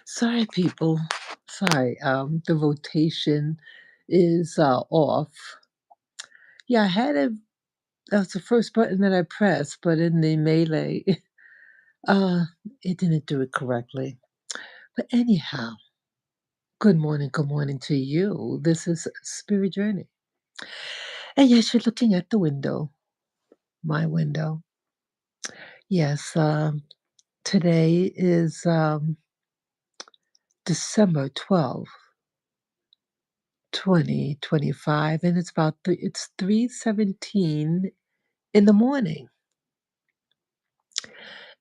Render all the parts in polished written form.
Sorry, people. Sorry. The rotation is off. Yeah, I had it. That was the first button that I pressed, but in the melee, uh, it didn't do it correctly. But anyhow, good morning to you. This is Spirit Journey. And yes, you're looking at the window, my window. Yes, today is December 12th, 2025, and it's 3:17 in the morning.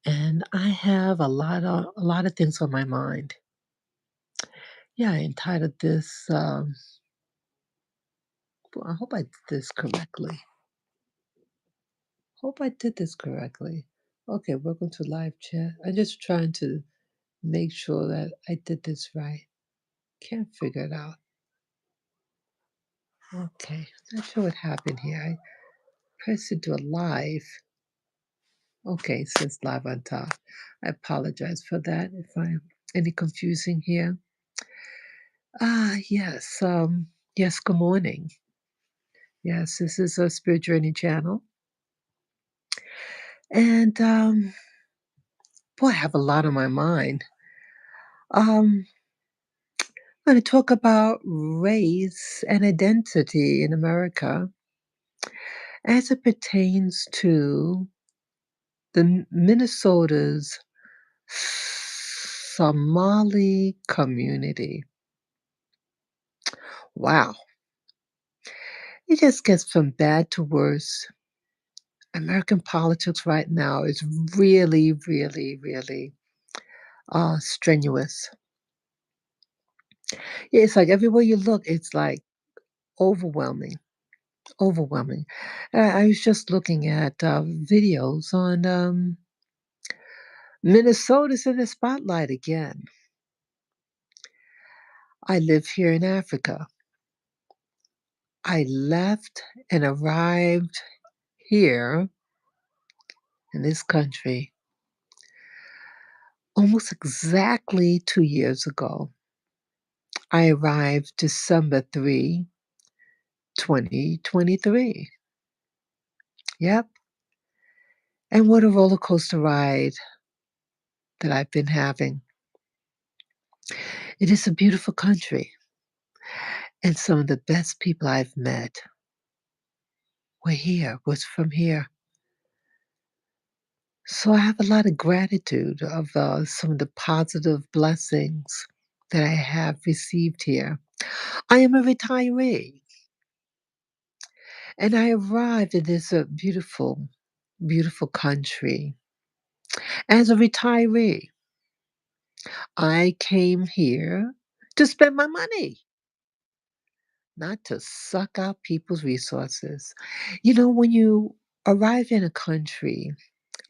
And I have a lot of things on my mind. Yeah, I entitled this. I hope I did this correctly. Hope I did this correctly. Okay, welcome to live chat. I'm just trying to make sure that I did this right. Can't figure it out. Okay, not sure what happened here. I pressed it to a live. Okay, it says live on top. I apologize for that if I'm any confusing here. Yes. Yes, good morning. Yes, this is a Spirit Journey channel. And boy, I have a lot on my mind. I'm going to talk about race and identity in America as it pertains to the Minnesota's Somali community. Wow. It just gets from bad to worse. American politics right now is really, really, really strenuous. Yeah, it's like everywhere you look, it's like overwhelming, overwhelming. I was just looking at videos on Minnesota's in the spotlight again. I live here in Africa. I left and arrived here in this country almost exactly 2 years ago. I arrived December 3, 2023. Yep. And what a roller coaster ride that I've been having. It is a beautiful country. And some of the best people I've met was from here. So I have a lot of gratitude of some of the positive blessings that I have received here. I am a retiree, and I arrived in this beautiful, beautiful country as a retiree. I came here to spend my money, not to suck out people's resources. You know, when you arrive in a country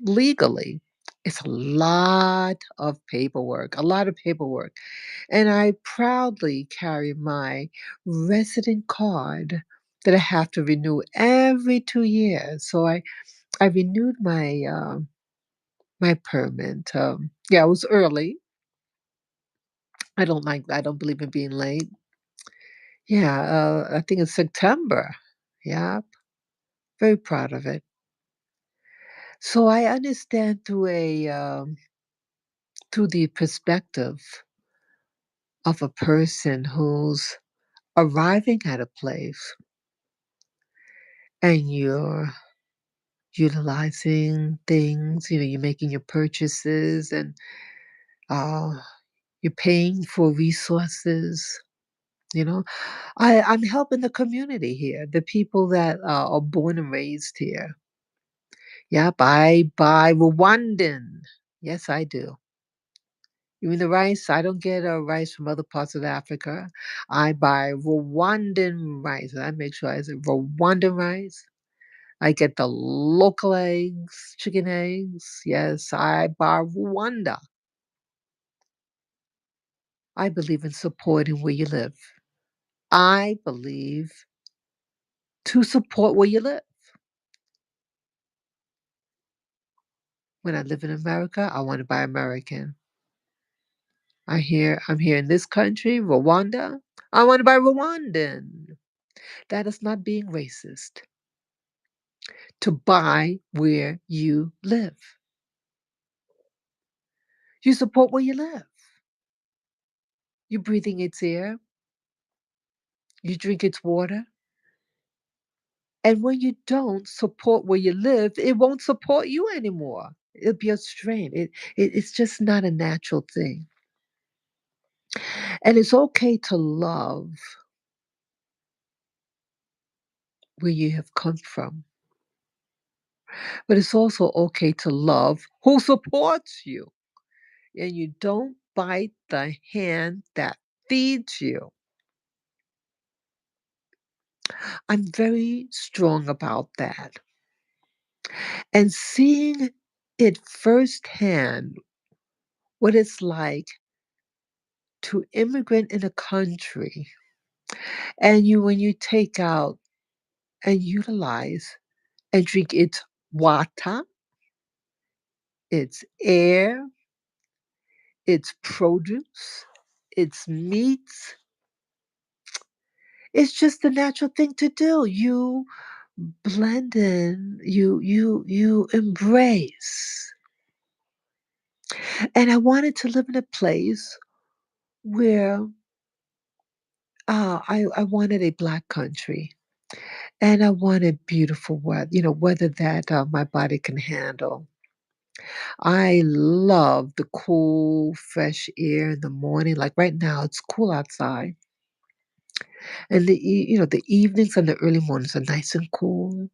legally, it's a lot of paperwork. And I proudly carry my resident card that I have to renew every 2 years. So I renewed my permit. Yeah, it was early. I don't believe in being late. Yeah, I think it's September. Yeah, very proud of it. So I understand through the perspective of a person who's arriving at a place and you're utilizing things, you're making your purchases and uh, you're paying for resources. You know, I'm helping the community here, the people that are born and raised here. Yep, I buy Rwandan. Yes, I do. You mean the rice? I don't get rice from other parts of Africa. I buy Rwandan rice. And I make sure I say Rwandan rice. I get the local eggs, chicken eggs. Yes, I buy Rwanda. I believe in supporting where you live. I believe to support where you live. When I live in America, I want to buy American. I'm here in this country, Rwanda. I want to buy Rwandan. That is not being racist. To buy where you live. You support where you live. You're breathing its air. You drink its water. And when you don't support where you live, it won't support you anymore. It'll be a strain. It's just not a natural thing. And it's okay to love where you have come from, but it's also okay to love who supports you. And you don't bite the hand that feeds you. I'm very strong about that. And seeing it firsthand, what it's like to immigrant in a country, and when you take out and utilize and drink its water, its air, its produce, its meats, it's just the natural thing to do. You blend in, you embrace. And I wanted to live in a place where I wanted a black country, and I wanted beautiful weather, weather that my body can handle. I love the cool, fresh air in the morning. Like right now, it's cool outside, and the evenings and the early mornings are nice and cool.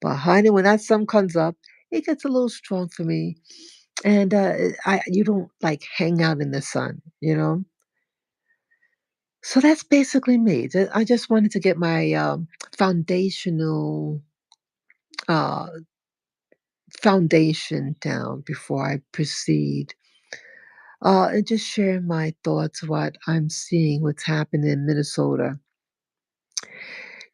But honey, when that sun comes up, it gets a little strong for me, and I you don't like hang out in the sun. So that's basically me. I just wanted to get my foundational uh, foundation down before I proceed. And just share my thoughts, what I'm seeing, what's happening in Minnesota.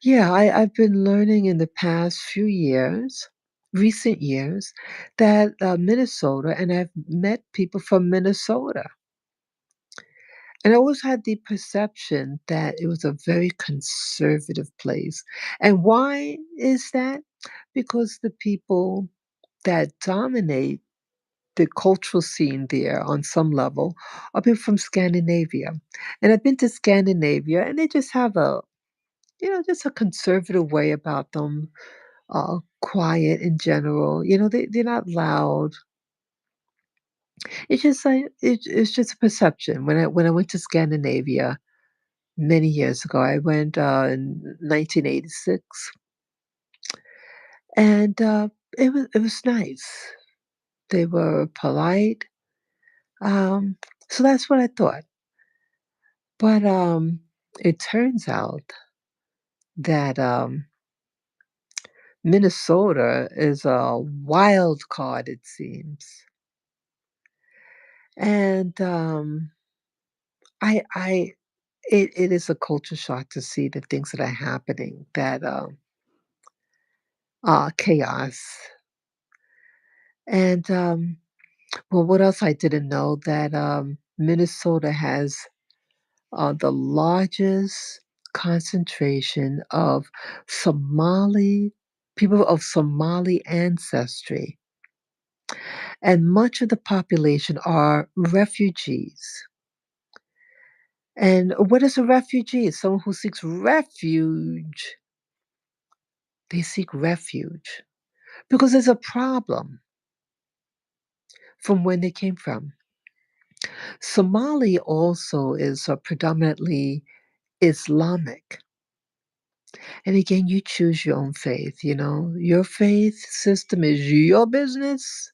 Yeah, I've been learning in the past few years, recent years, that Minnesota, and I've met people from Minnesota. And I always had the perception that it was a very conservative place. And why is that? Because the people that dominate the cultural scene there on some level are people from Scandinavia. And I've been to Scandinavia, and they just have just a conservative way about them, quiet in general. They're not loud. It's just like it's just a perception. When I went to Scandinavia many years ago, I went in 1986, and it was nice. They were polite. Um, so that's what I thought. But it turns out that Minnesota is a wild card, it seems. And I it is a culture shock to see the things that are happening, that chaos. And well, what else I didn't know, that Minnesota has the largest concentration of Somali people of Somali ancestry, and much of the population are refugees. And what is a refugee? It's someone who seeks refuge. They seek refuge because there's a problem from when they came from. Somali also is predominantly Islamic. And again, you choose your own faith, Your faith system is your business,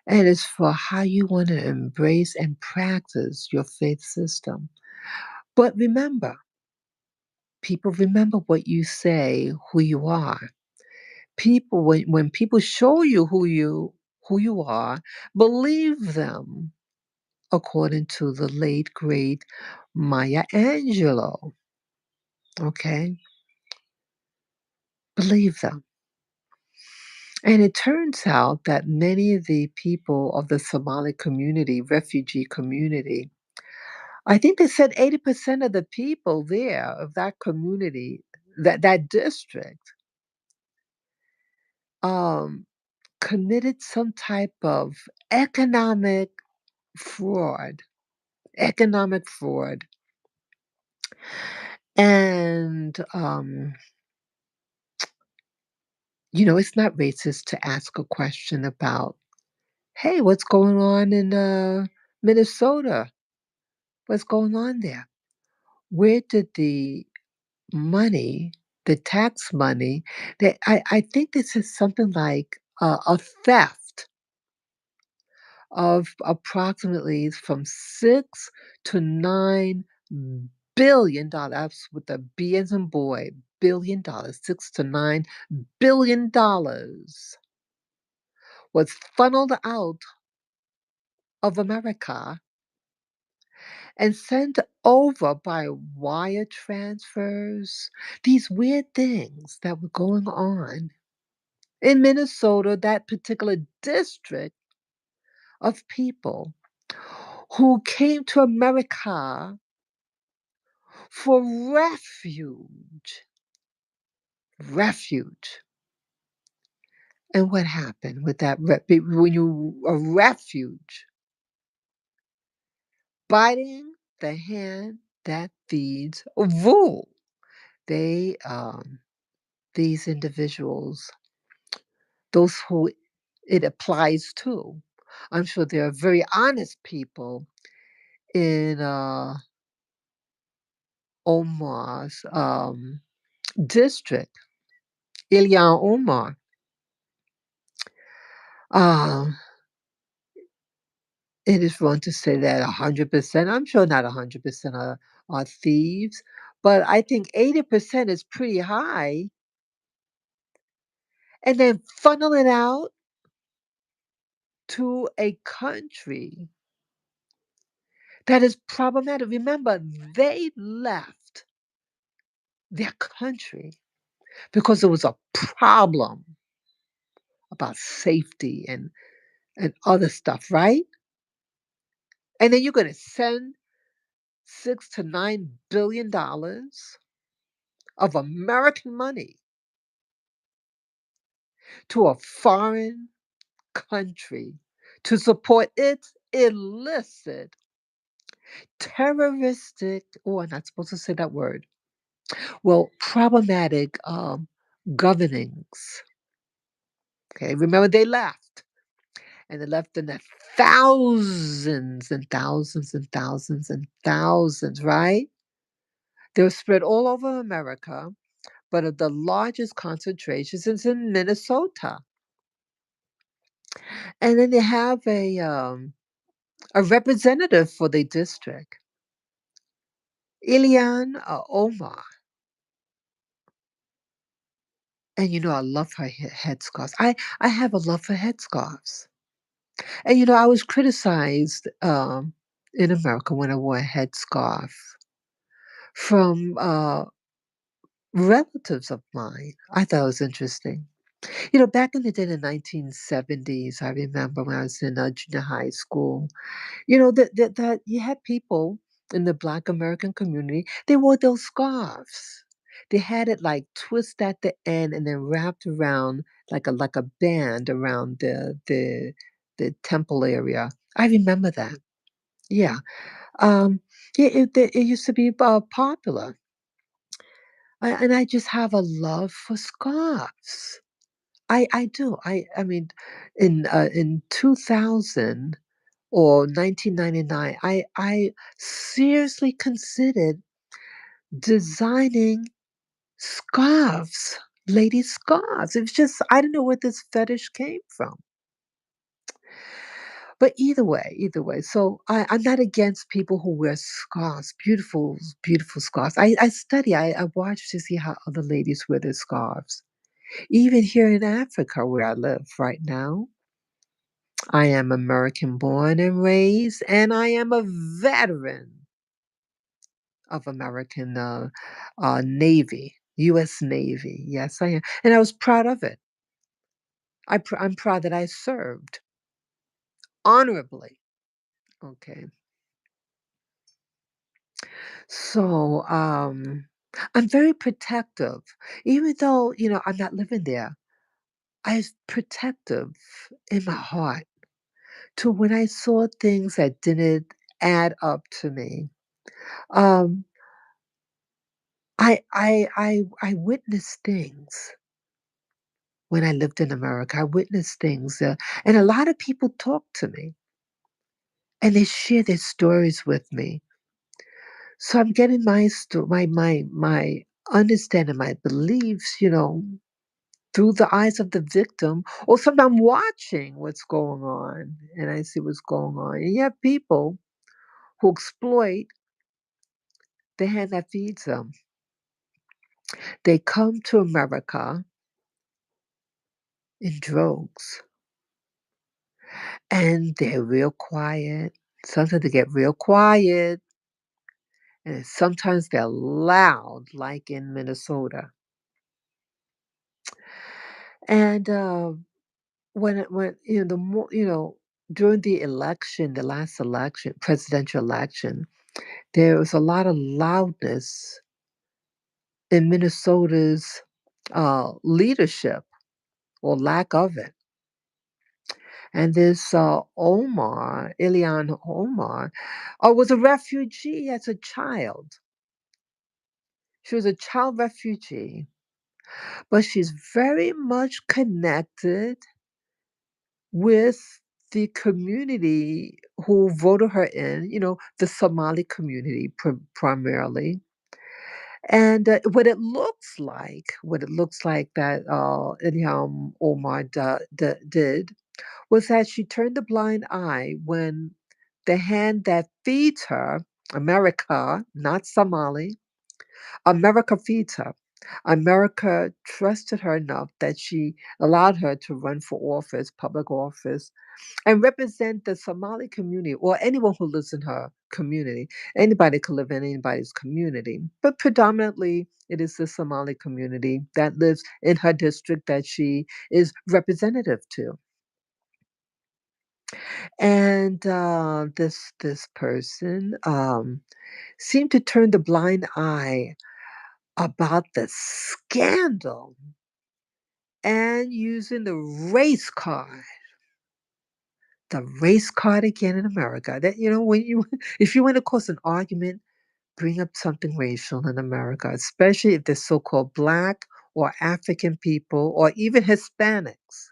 and it's for how you want to embrace and practice your faith system. But remember, people remember what you say, who you are. People, when people show you who you are, believe them, according to the late great Maya Angelou. Okay? Believe them. And it turns out that many of the people of the Somali community, refugee community, I think they said 80% of the people there of that community, that district, um, committed some type of economic fraud, economic fraud. And, it's not racist to ask a question about, hey, what's going on in Minnesota? What's going on there? Where did the money, the tax money, that I think this is something like a theft of approximately from 6 to 9 billion dollars. That's with the B as in boy, $1 billion, $6 to $9 billion was funneled out of America and sent over by wire transfers. These weird things that were going on in Minnesota, that particular district of people who came to America for refuge. Refuge. And what happened with that? When you a refuge, biting the hand that feeds wool. They, these individuals, those who it applies to, I'm sure there are very honest people in Omar's district, Ilyan Omar. Uh, it is wrong to say that 100%. I'm sure not 100% are thieves, but I think 80% is pretty high. And then funnel it out to a country that is problematic. Remember, they left their country because there was a problem about safety and other stuff, right? And then you're going to send 6 to 9 billion dollars of American money to a foreign country to support its illicit, terroristic, oh, I'm not supposed to say that word. Well, problematic governings. Okay, remember they left. And they left in the thousands and thousands and thousands and thousands, right? They were spread all over America, but of the largest concentrations is in Minnesota. And then they have a representative for the district, Ilian Omar. And I love her headscarves. I have a love for headscarves. And I was criticized in America when I wore a headscarf from relatives of mine. I thought it was interesting. Back in the day, in the 1970s, I remember when I was in junior high school, that you had people in the Black American community, they wore those scarves. They had it like twist at the end and then wrapped around like a band around the temple area. I remember that. Yeah. Um, it used to be popular. And I just have a love for scarves. I do. I mean, in 2000 or 1999, I seriously considered designing scarves, lady scarves. It's just I don't know where this fetish came from. But either way. So I'm not against people who wear scarves, beautiful, beautiful scarves. I study, I watch to see how other ladies wear their scarves. Even here in Africa, where I live right now, I am American born and raised, and I am a veteran of American Navy, U.S. Navy. Yes, I am. And I was proud of it. I'm proud that I served honorably. Okay. So, I'm very protective. Even though, I'm not living there, I'm protective in my heart to when I saw things that didn't add up to me. Um, I witnessed things when I lived in America. I witnessed things, and a lot of people talk to me and they share their stories with me. So I'm getting my understanding, my beliefs, through the eyes of the victim, or sometimes I'm watching what's going on and I see what's going on. And you have people who exploit the hand that feeds them. They come to America in droves and they're real quiet. Sometimes they get real quiet and sometimes they're loud, like in Minnesota. And when the more during the election, the last election, presidential election, there was a lot of loudness in Minnesota's leadership or lack of it. And this Ilian Omar, was a refugee as a child. She was a child refugee, but she's very much connected with the community who voted her in, the Somali community primarily. And what it looks like that Ilham Omar did was that she turned a blind eye when the hand that feeds her, America, not Somali, America feeds her. America trusted her enough that she allowed her to run for office, public office, and represent the Somali community or anyone who lives in her community. Anybody could live in anybody's community, but predominantly it is the Somali community that lives in her district that she is representative to. And this person seemed to turn the blind eye about the scandal and using the race card again in America. That when you if you want to cause an argument, bring up something racial in America, especially if they're so-called black or African people or even Hispanics.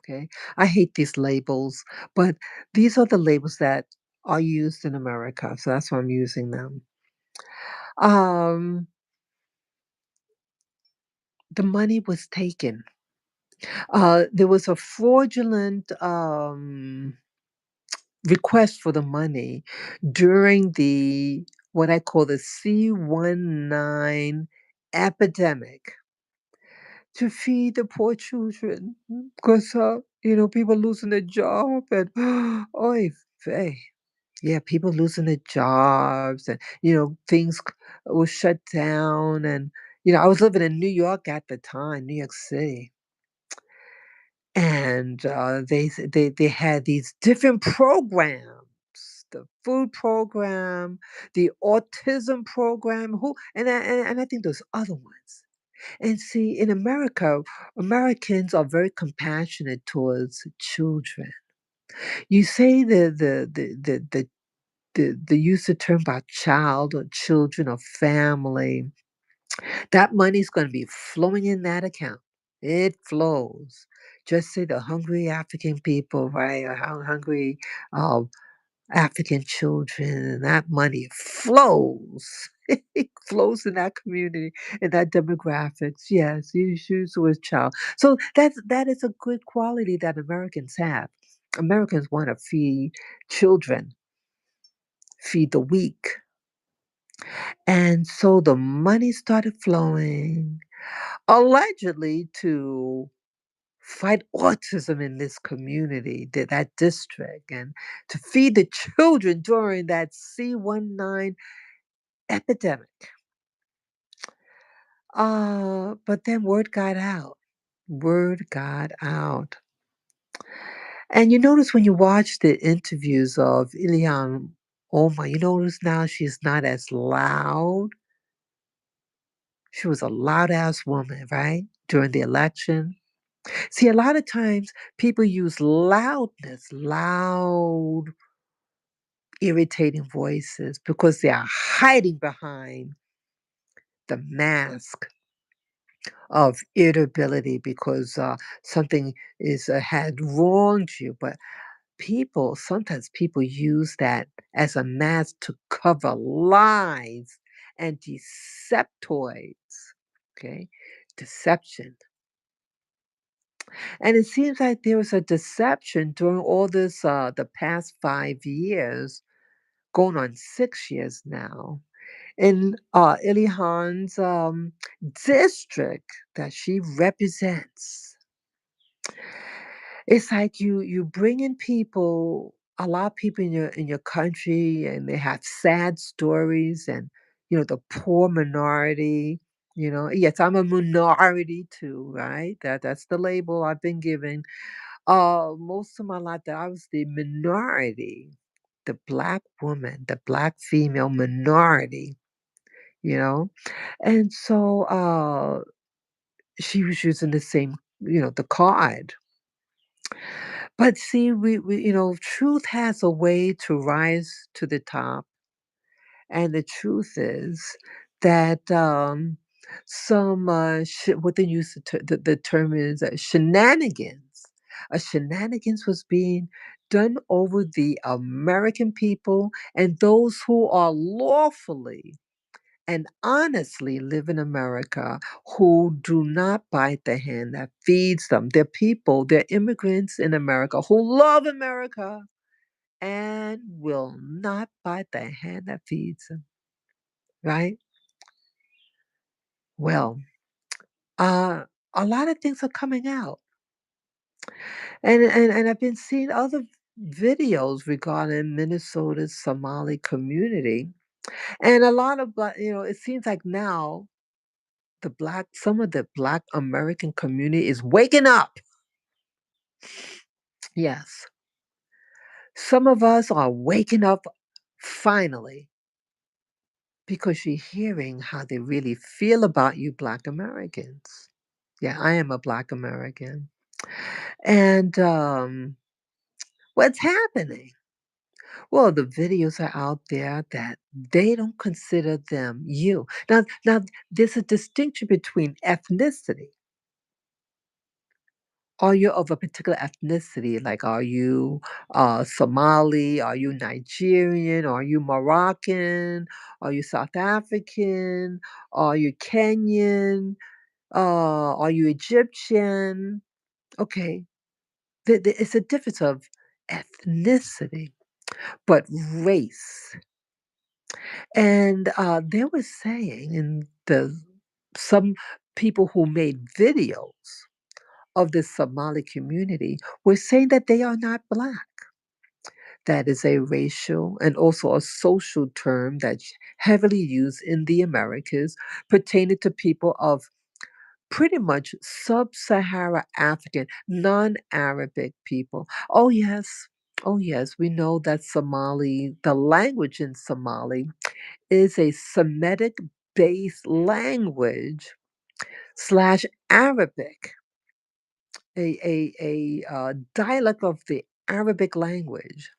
Okay, I hate these labels, but these are the labels that are used in America, so that's why I'm using them. Um, the money was taken. There was a fraudulent request for the money during the what I call the C19 epidemic to feed the poor children because people losing their job and oy vey. Yeah, people losing their jobs and things were shut down and I was living in New York at the time, New York City. And they had these different programs, the food program, the autism program, and I think there's other ones. And see, in America, Americans are very compassionate towards children. You say the use of term about child or children or family, that money's going to be flowing in that account. It flows. Just say the hungry African people, right? Or how hungry uh, African children, and that money flows. It flows in that community, in that demographics. Yes, you choose with child. So that is a good quality that Americans have. Americans want to feed children, feed the weak. And so the money started flowing, allegedly to fight autism in this community, that district, and to feed the children during that C19 epidemic. But then word got out. Word got out. And you notice when you watch the interviews of Ilhan Omar, you notice now she's not as loud. She was a loud ass woman, right? During the election. See, a lot of times people use loudness, loud, irritating voices because they are hiding behind the mask of irritability because something is had wronged you. But sometimes people use that as a mask to cover lies and deceptoids. Okay, deception. And it seems like there was a deception during all this, the past 5 years, going on 6 years now, in Ilihan's district that she represents. It's like you bring in people, a lot of people in your country, and they have sad stories, and the poor minority. Yes, I'm a minority too, right? That's the label I've been given. Most of my life, that I was the minority, the black woman, the black female minority. You know, and so she was using the same, the card. But see, truth has a way to rise to the top. And the truth is that what they use the term is shenanigans. A shenanigans was being done over the American people and those who are lawfully and honestly live in America, who do not bite the hand that feeds them. They're people, they're immigrants in America who love America and will not bite the hand that feeds them, right? Well, uh, a lot of things are coming out. And I've been seeing other videos regarding Minnesota's Somali community. And a lot of, it seems like now some of the black American community is waking up. Yes. Some of us are waking up finally because you're hearing how they really feel about you black Americans. Yeah, I am a black American. And what's happening? Well, the videos are out there that they don't consider them you. Now there's a distinction between ethnicity. Are you of a particular ethnicity? Like, are you Somali? Are you Nigerian? Are you Moroccan? Are you South African? Are you Kenyan? Are you Egyptian? Okay, it's a difference of ethnicity, but race. And they were saying in some people who made videos of the Somali community were saying that they are not black. That is a racial and also a social term that's heavily used in the Americas pertaining to people of pretty much sub-Sahara African, non-Arabic people. Oh yes. Oh yes, we know that the language in Somali is a Semitic based language slash Arabic, a dialect of the Arabic language.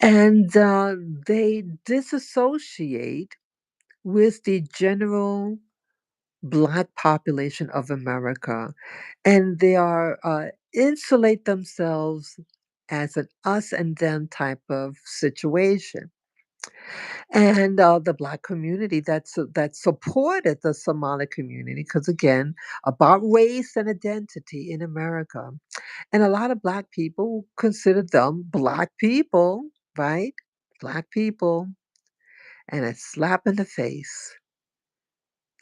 And they disassociate with the general Black population of America, and they are insulate themselves as an us and them type of situation. And the Black community that supported the Somali community, because again, about race and identity in America, and a lot of Black people consider them Black people, right? Black people, and a slap in the face,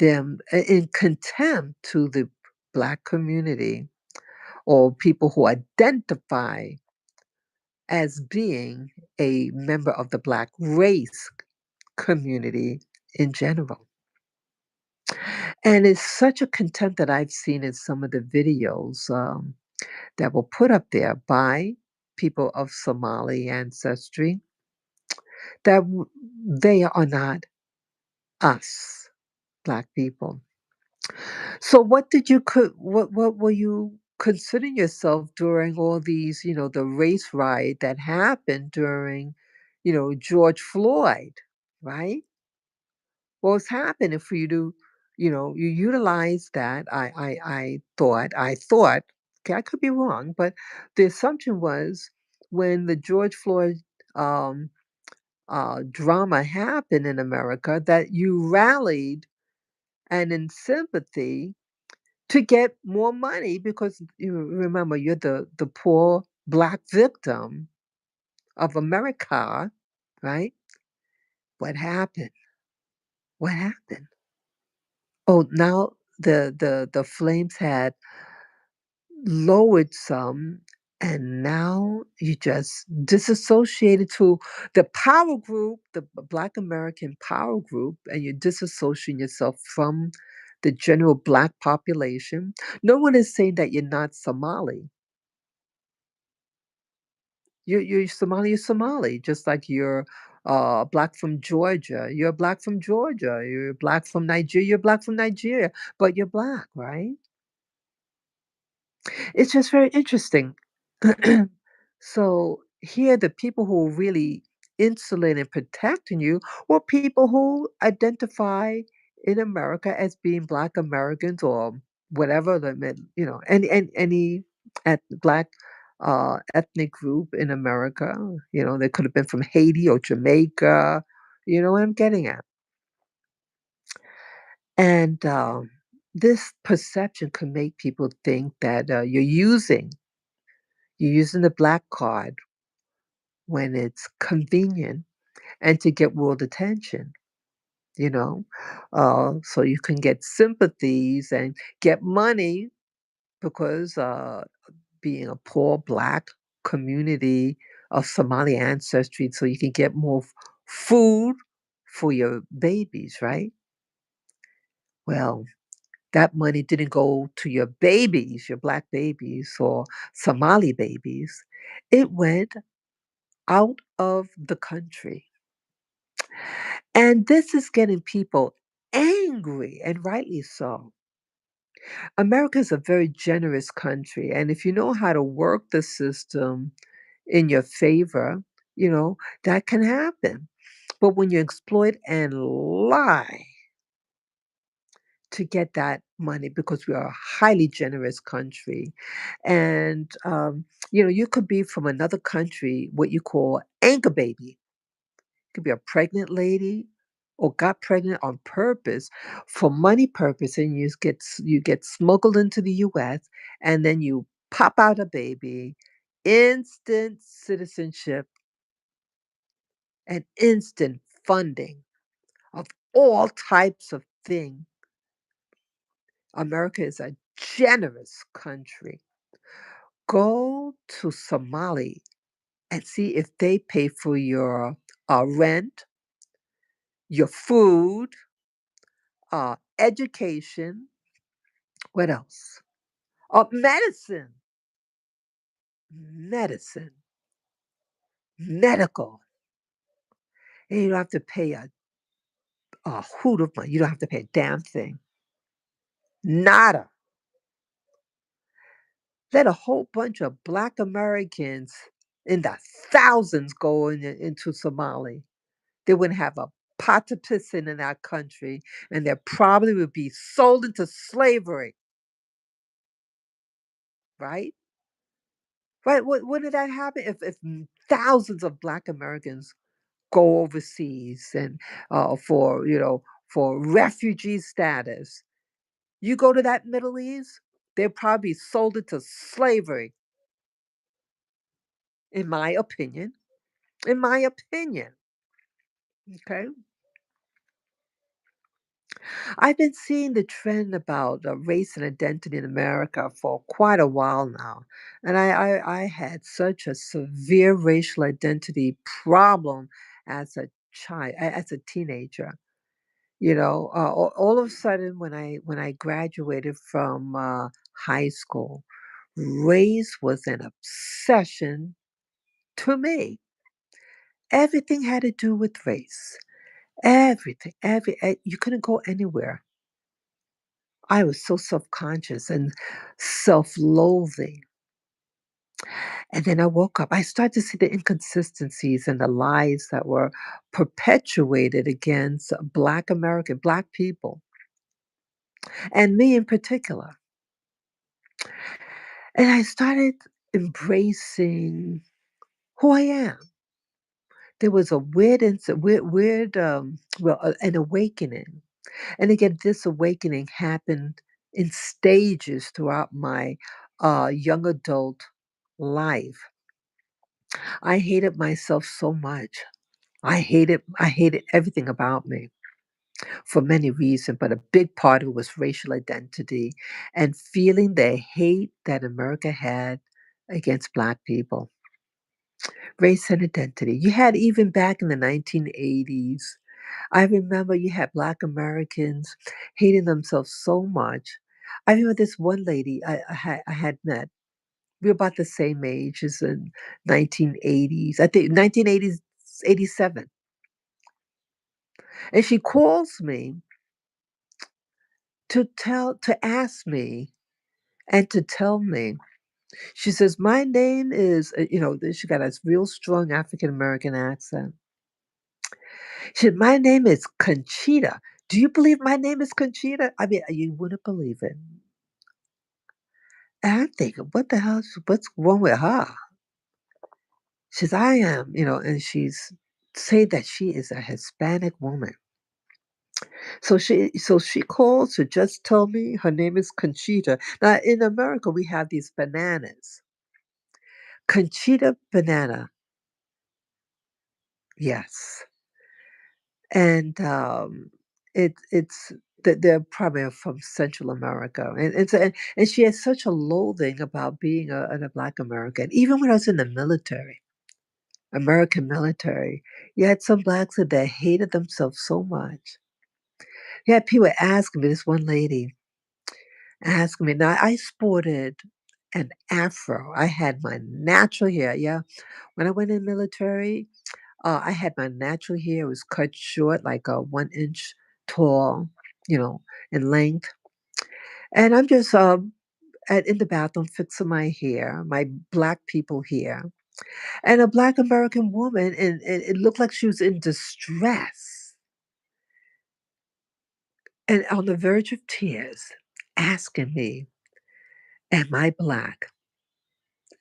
them in contempt to the Black community or people who identify as being a member of the Black race community in general. And it's such a contempt that I've seen in some of the videos that were put up there by people of Somali ancestry that they are not us, Black people. So what were you considering yourself during all these, the race riot that happened during, George Floyd, right? What was happening for you to, you utilize that. I thought, okay, I could be wrong, but the assumption was when the George Floyd um, drama happened in America that you rallied and in sympathy to get more money because you remember you're the poor black victim of America, right? What happened? What happened? Oh, now the flames had lowered some, and now you just disassociated to the power group, the Black American power group, and you're disassociating yourself from the general Black population. No one is saying that you're not Somali. You're Somali, you're Somali, just like you're Black from Georgia. You're Black from Georgia. You're Black from Nigeria. You're Black from Nigeria, but you're Black, right? It's just very interesting. So here, the people who are really insulating and protecting you were people who identify in America as being Black Americans or whatever any Black ethnic group in America. They could have been from Haiti or Jamaica. You know what I'm getting at? And this perception can make people think that you're using the black card when it's convenient and to get world attention, you know? So you can get sympathies and get money because being a poor black community of Somali ancestry, so you can get more food for your babies, right? Well, that money didn't go to your babies, your black babies or Somali babies. It went out of the country. And this is getting people angry, and rightly so. America is a very generous country. And if you know how to work the system in your favor, that can happen. But when you exploit and lie to get that money, because we are a highly generous country, and you could be from another country, what you call anchor baby. Could be a pregnant lady or got pregnant on purpose for money purpose, and you get smuggled into the US, and then you pop out a baby, instant citizenship and instant funding of all types of things. America is a generous country. Go to Somali and see if they pay for your rent, your food, education. What else? Oh, medicine, medicine, medical. And you don't have to pay a hoot of money. You don't have to pay a damn thing. Nada. Let a whole bunch of Black Americans in the thousands go into Somali. They wouldn't have a pot to piss in our country, and they probably would be sold into slavery, right? Right? When did that happen? If thousands of Black Americans go overseas and for refugee status. You go to that Middle East, they're probably sold into slavery, in my opinion. In my opinion. Okay. I've been seeing the trend about race and identity in America for quite a while now. And I had such a severe racial identity problem as a child, as a teenager. All of a sudden when I graduated from high school, race was an obsession to me. Everything had to do with race. Everything, you couldn't go anywhere. I was so self-conscious and self-loathing. And then I woke up. I started to see the inconsistencies and the lies that were perpetuated against Black people, and me in particular. And I started embracing who I am. There was a an awakening. And again, this awakening happened in stages throughout my young adult life. I hated myself so much. I hated everything about me for many reasons, but a big part of it was racial identity and feeling the hate that America had against Black people. Race and identity. You had even back in the 1980s, I remember you had Black Americans hating themselves so much. I remember this one lady I had met. We were about the same age as in 1980s. I think 1980s, 87. And she calls me to ask me and to tell me. She says, "My name is," she got a real strong African American accent. She said, "My name is Conchita. Do you believe my name is Conchita?" I mean, you wouldn't believe it. And I'm thinking, what's wrong with her? She says, "I am," and she's say that she is a Hispanic woman. So she calls to just tell me her name is Conchita. Now in America we have these bananas. Conchita banana. Yes. And it's that they're probably from Central America. And she has such a loathing about being a Black American. Even when I was in the military, American military, you had some blacks that hated themselves so much. You had people asking me, this one lady asking me. Now I sported an afro. I had my natural hair. Yeah. When I went in the military, I had my natural hair. It was cut short, like a 1 inch tall, you know, in length. And I'm just in the bathroom fixing my hair, my Black people hair. And a Black American woman, and it looked like she was in distress and on the verge of tears, asking me, "Am I Black?"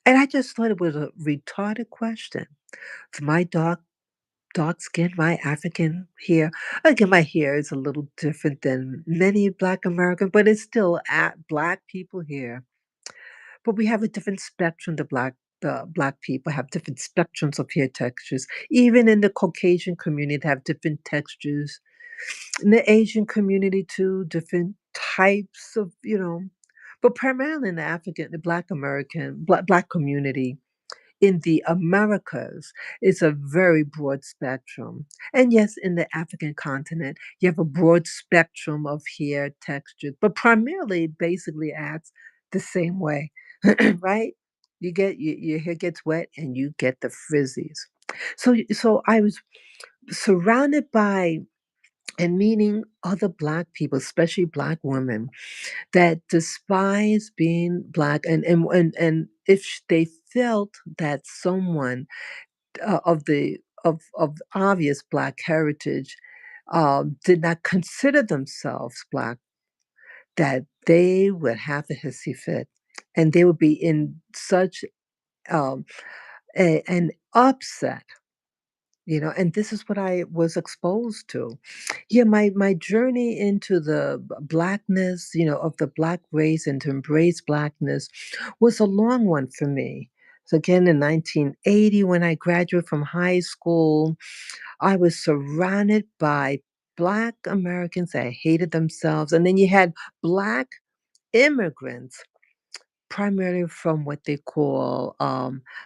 And I just thought it was a retarded question. For my dark skin, my African hair. Again, my hair is a little different than many Black American, but it's still at Black people hair. But we have a different spectrum. The Black people have different spectrums of hair textures. Even in the Caucasian community, they have different textures. In the Asian community too, different types of, but primarily in the Black American, Black community, in the Americas, it's a very broad spectrum. And yes, in the African continent, you have a broad spectrum of hair textures, but primarily basically acts the same way, right? Your hair gets wet and you get the frizzies. So I was surrounded by and meeting other Black people, especially Black women, that despise being Black, and if they felt that someone of obvious Black heritage did not consider themselves Black, that they would have a hissy fit, and they would be in such um, an upset. And this is what I was exposed to. Yeah, my journey into the Blackness, of the Black race and to embrace Blackness was a long one for me. So again, in 1980, when I graduated from high school, I was surrounded by Black Americans that hated themselves. And then you had Black immigrants, primarily from what they call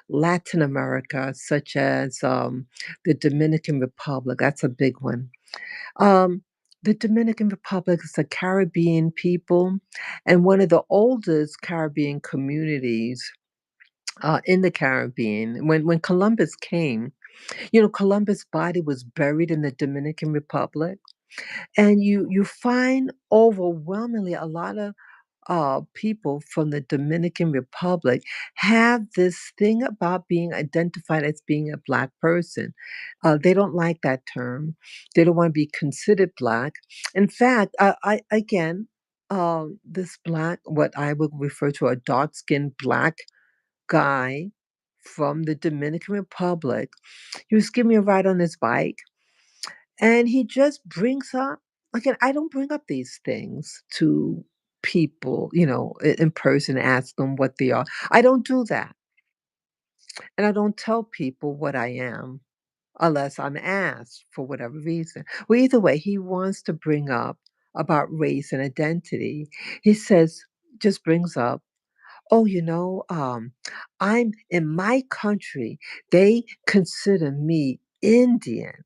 Latin America, such as the Dominican Republic. That's a big one. Um, The Dominican Republic is a Caribbean people and one of the oldest Caribbean communities in the Caribbean. When Columbus came, Columbus' body was buried in the Dominican Republic, and you find overwhelmingly a lot of people from the Dominican Republic have this thing about being identified as being a black person. They don't like that term. They don't want to be considered black. In fact, I again, this black, what I would refer to a dark skinned black guy from the Dominican Republic, he was giving me a ride on his bike, and he just brings up, again, I don't bring up these things to people, in person, ask them what they are. I don't do that. And I don't tell people what I am unless I'm asked for whatever reason. Well, either way, he wants to bring up about race and identity. He says, just brings up, oh, I'm in my country, they consider me Indian.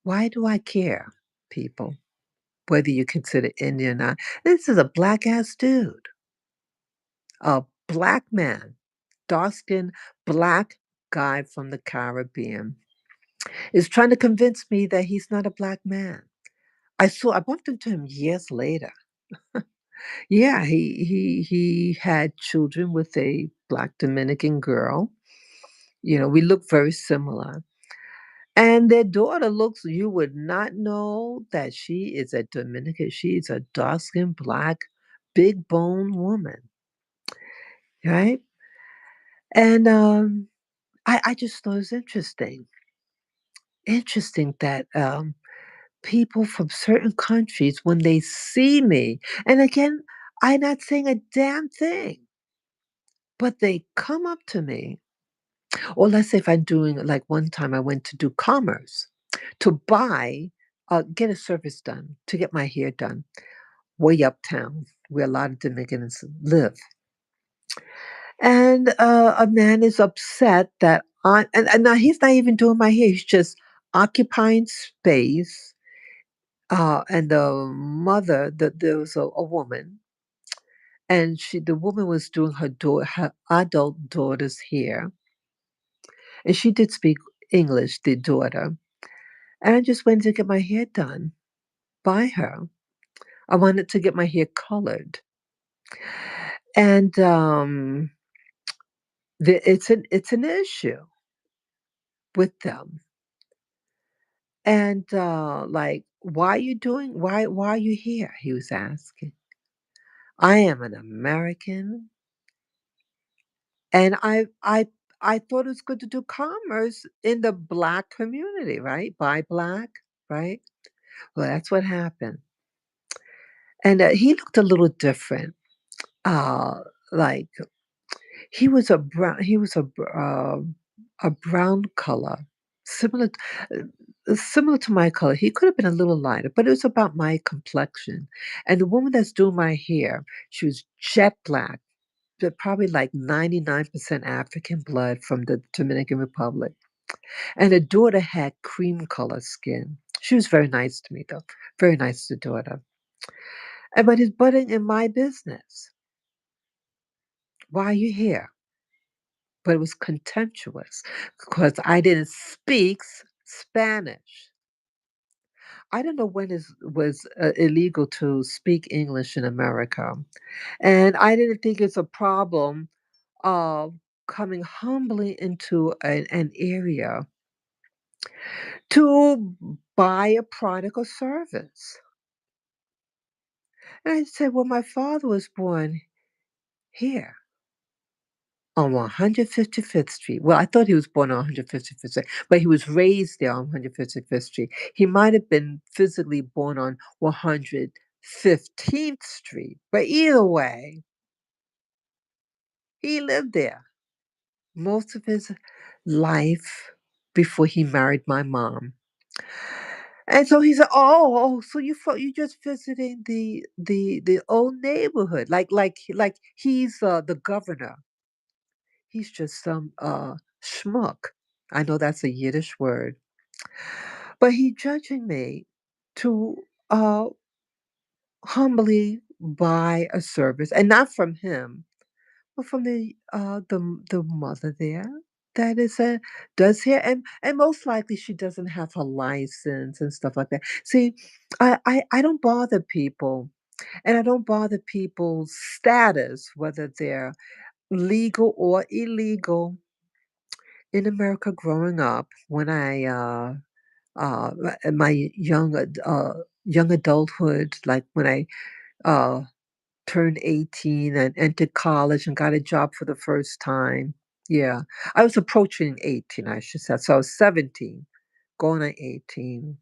Why do I care, people? Whether you consider Indian or not. This is a black ass dude, a black man, dark skinned black guy from the Caribbean, is trying to convince me that he's not a black man. I bumped into him years later. Yeah, he had children with a black Dominican girl. We look very similar. And their daughter looks, you would not know that she is a Dominican. She's a dark skinned black, big bone woman, right? And I just thought it was interesting. Interesting that people from certain countries, when they see me, and again, I'm not saying a damn thing, but they come up to me. Or let's say if I'm doing, like one time I went to do commerce to get a service done, to get my hair done way uptown where a lot of Dominicans live. And a man is upset that and now he's not even doing my hair, he's just occupying space. And the mother, there was a woman, and the woman was doing her adult daughter's hair, and she did speak English, the daughter. And I just went to get my hair done by her. I wanted to get my hair colored, and it's an issue with them. And like, why are you here? He was asking. I am an American, and I thought it was good to do commerce in the black community, right? By black, right? Well, that's what happened. And he looked a little different. Uh, like he was a brown color, similar similar to my color. He could have been a little lighter, but it was about my complexion. And the woman that's doing my hair, she was jet black, but probably like 99% African blood from the Dominican Republic. And the daughter had cream color skin. She was very nice to me, though. Very nice to the daughter. But he's butting in my business. Why are you here? But it was contemptuous because I didn't speak Spanish. I don't know when it was illegal to speak English in America. And I didn't think it's a problem of coming humbly into an area to buy a product or service. And I said, well, my father was born here on 155th Street. Well, I thought he was born on 155th Street, but he was raised there on 155th Street. He might have been physically born on 115th Street, but either way, he lived there most of his life before he married my mom. And so he said, "Oh, so you just visiting the old neighborhood, like he's the governor. He's just some schmuck. I know that's a Yiddish word, but he judging me. to humbly buy a service, and not from him, but from the mother there that is a does hair, and most likely she doesn't have her license and stuff like that. See, I don't bother people, and I don't bother people's status, whether they're legal or illegal. In America, growing up, when in my young adulthood, like when I uh turned 18 and entered college and got a job for the first time. Yeah. I was approaching 18, I should say. So I was 17, going on 18.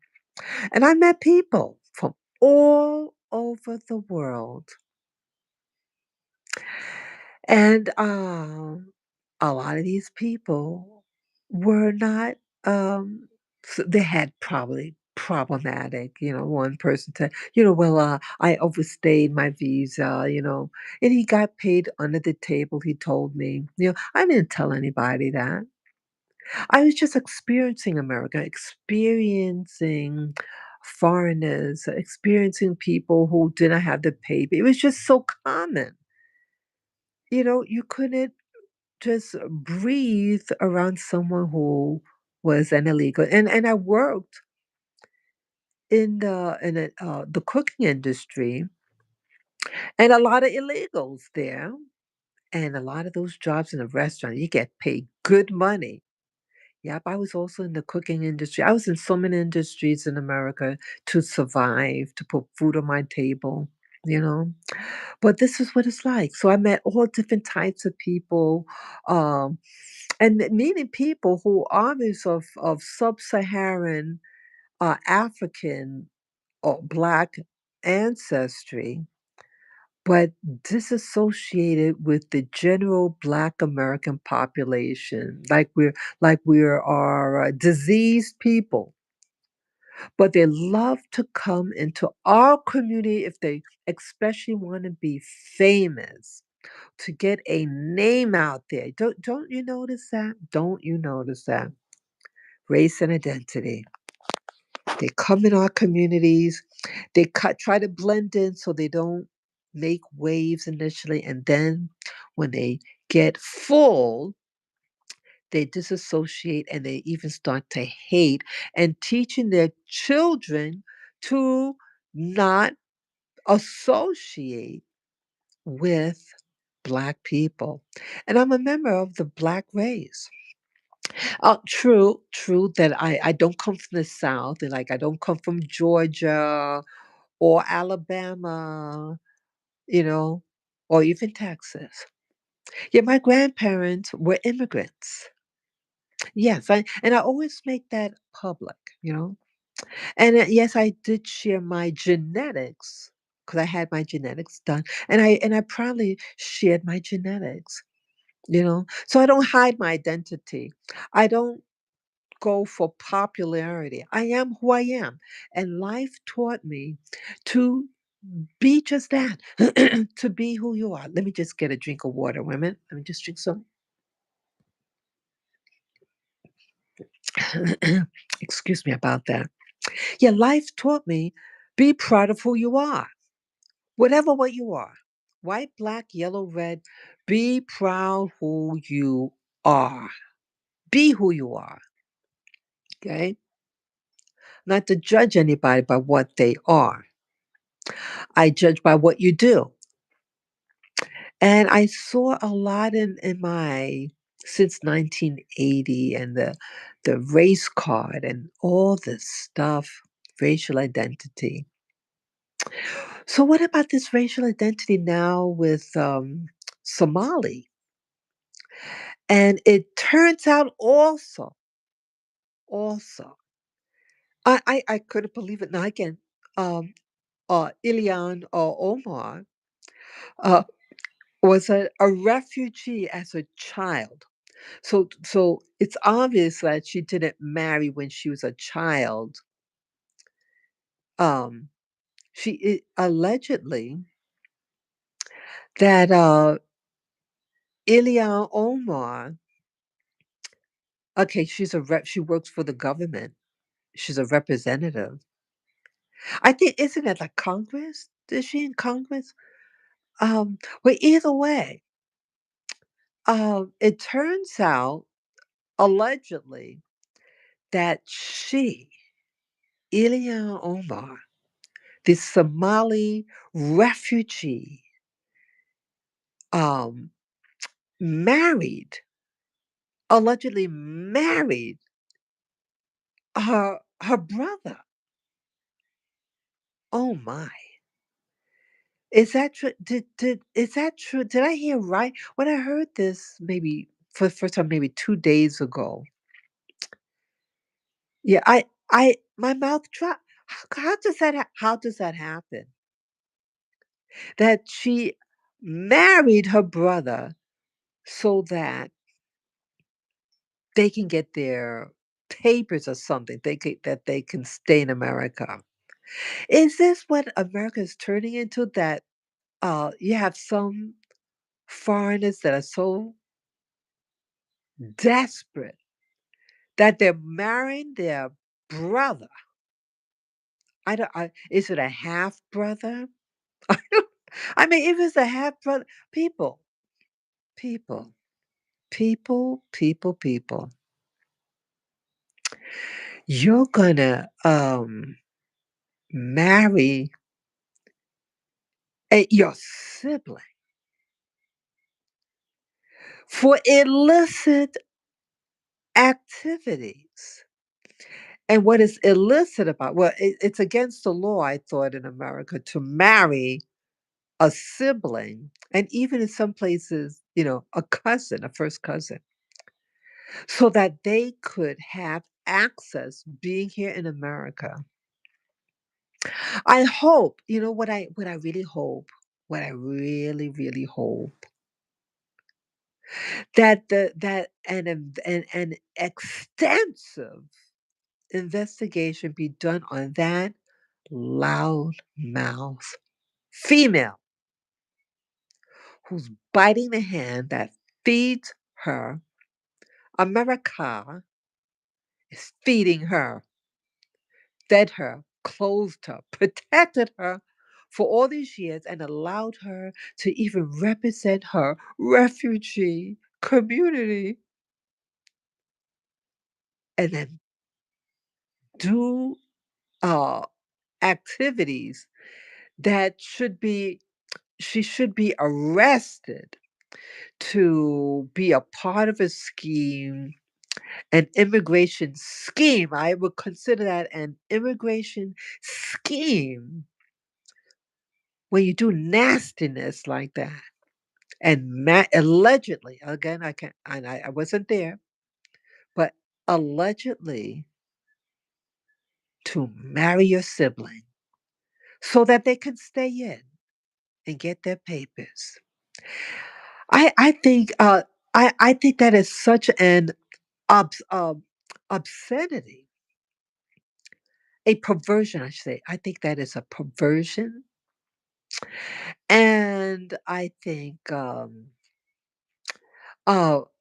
And I met people from all over the world. And a lot of these people were not, they had probably problematic, one person said, well, I overstayed my visa, and he got paid under the table, he told me. I didn't tell anybody that. I was just experiencing America, experiencing foreigners, experiencing people who didn't have the paper. It was just so common. You couldn't just breathe around someone who was an illegal. And I worked in the cooking industry, and a lot of illegals there, and a lot of those jobs in the restaurant, you get paid good money. Yep, I was also in the cooking industry. I was in so many industries in America to survive, to put food on my table, you know. But this is what it's like. So I met all different types of people, um, and meeting people who are these of sub-Saharan African or Black ancestry, but disassociated with the general Black American population, like we are diseased people. But they love to come into our community if they especially want to be famous, to get a name out there. Don't you notice that? Don't you notice that? Race and identity. They come in our communities, try to blend in so they don't make waves initially, and then when they get full, they disassociate and they even start to hate, and teaching their children to not associate with Black people. And I'm a member of the Black race. True that I don't come from the South, and like I don't come from Georgia or Alabama, you know, or even Texas. Yeah, my grandparents were immigrants. Yes, and I always make that public. And yes, I did share my genetics because I had my genetics done, and I proudly shared my genetics. So I don't hide my identity. I don't go for popularity. I am who I am, and life taught me to be just that, to be who you are. Let me just get a drink of water. Wait a minute. Let me just drink some. Excuse me about that. Yeah, life taught me be proud of who you are, whatever what you are. White, black, yellow, red. Be proud who you are. Be who you are. Okay? Not to judge anybody by what they are. I judge by what you do. And I saw a lot in my since 1980, and the race card and all this stuff, racial identity. So what about this racial identity now with Somali? And it turns out also, I couldn't believe it. Now again, um, Ilian or Omar uh, was a refugee as a child. So it's obvious that she didn't marry when she was a child. Um, allegedly that Ilya Omar. Okay, she works for the government. She's a representative, I think isn't it like Congress? Is she in Congress? Well, either way, it turns out allegedly that she, Ilya Omar, the Somali refugee, um, married, allegedly married her brother. Oh my. Is that true? Did is that true? Did I hear right? When I heard this maybe for the first time, maybe 2 days ago. Yeah, I my mouth dropped. How does that happen? That she married her brother so that they can get their papers or something. That they can stay in America. Is this what America is turning into? That you have some foreigners that are so desperate that they're marrying their brother. I don't. Is it a half brother? I don't. I mean, if it's a half brother, people, people, people. You're gonna marry your sibling for illicit activities. And what is illicit about? Well, it's against the law. I thought in America to marry a sibling, and even in some places, a cousin, a first cousin, so that they could have access being here in America. I hope, what I really hope, what I really, really hope that an extensive investigation be done on that loudmouth female who's biting the hand that feeds her. America is feeding her, fed her, clothed her, protected her for all these years, and allowed her to even represent her refugee community, and then do uh, activities that she should be arrested to be a part of a scheme, an immigration scheme. I would consider that an immigration scheme when you do nastiness like that. And allegedly, again, I can't, and I wasn't there, but allegedly to marry your sibling so that they can stay in and get their papers. I think I think that is such an obscenity, a perversion. I should say. I think that is a perversion, and I think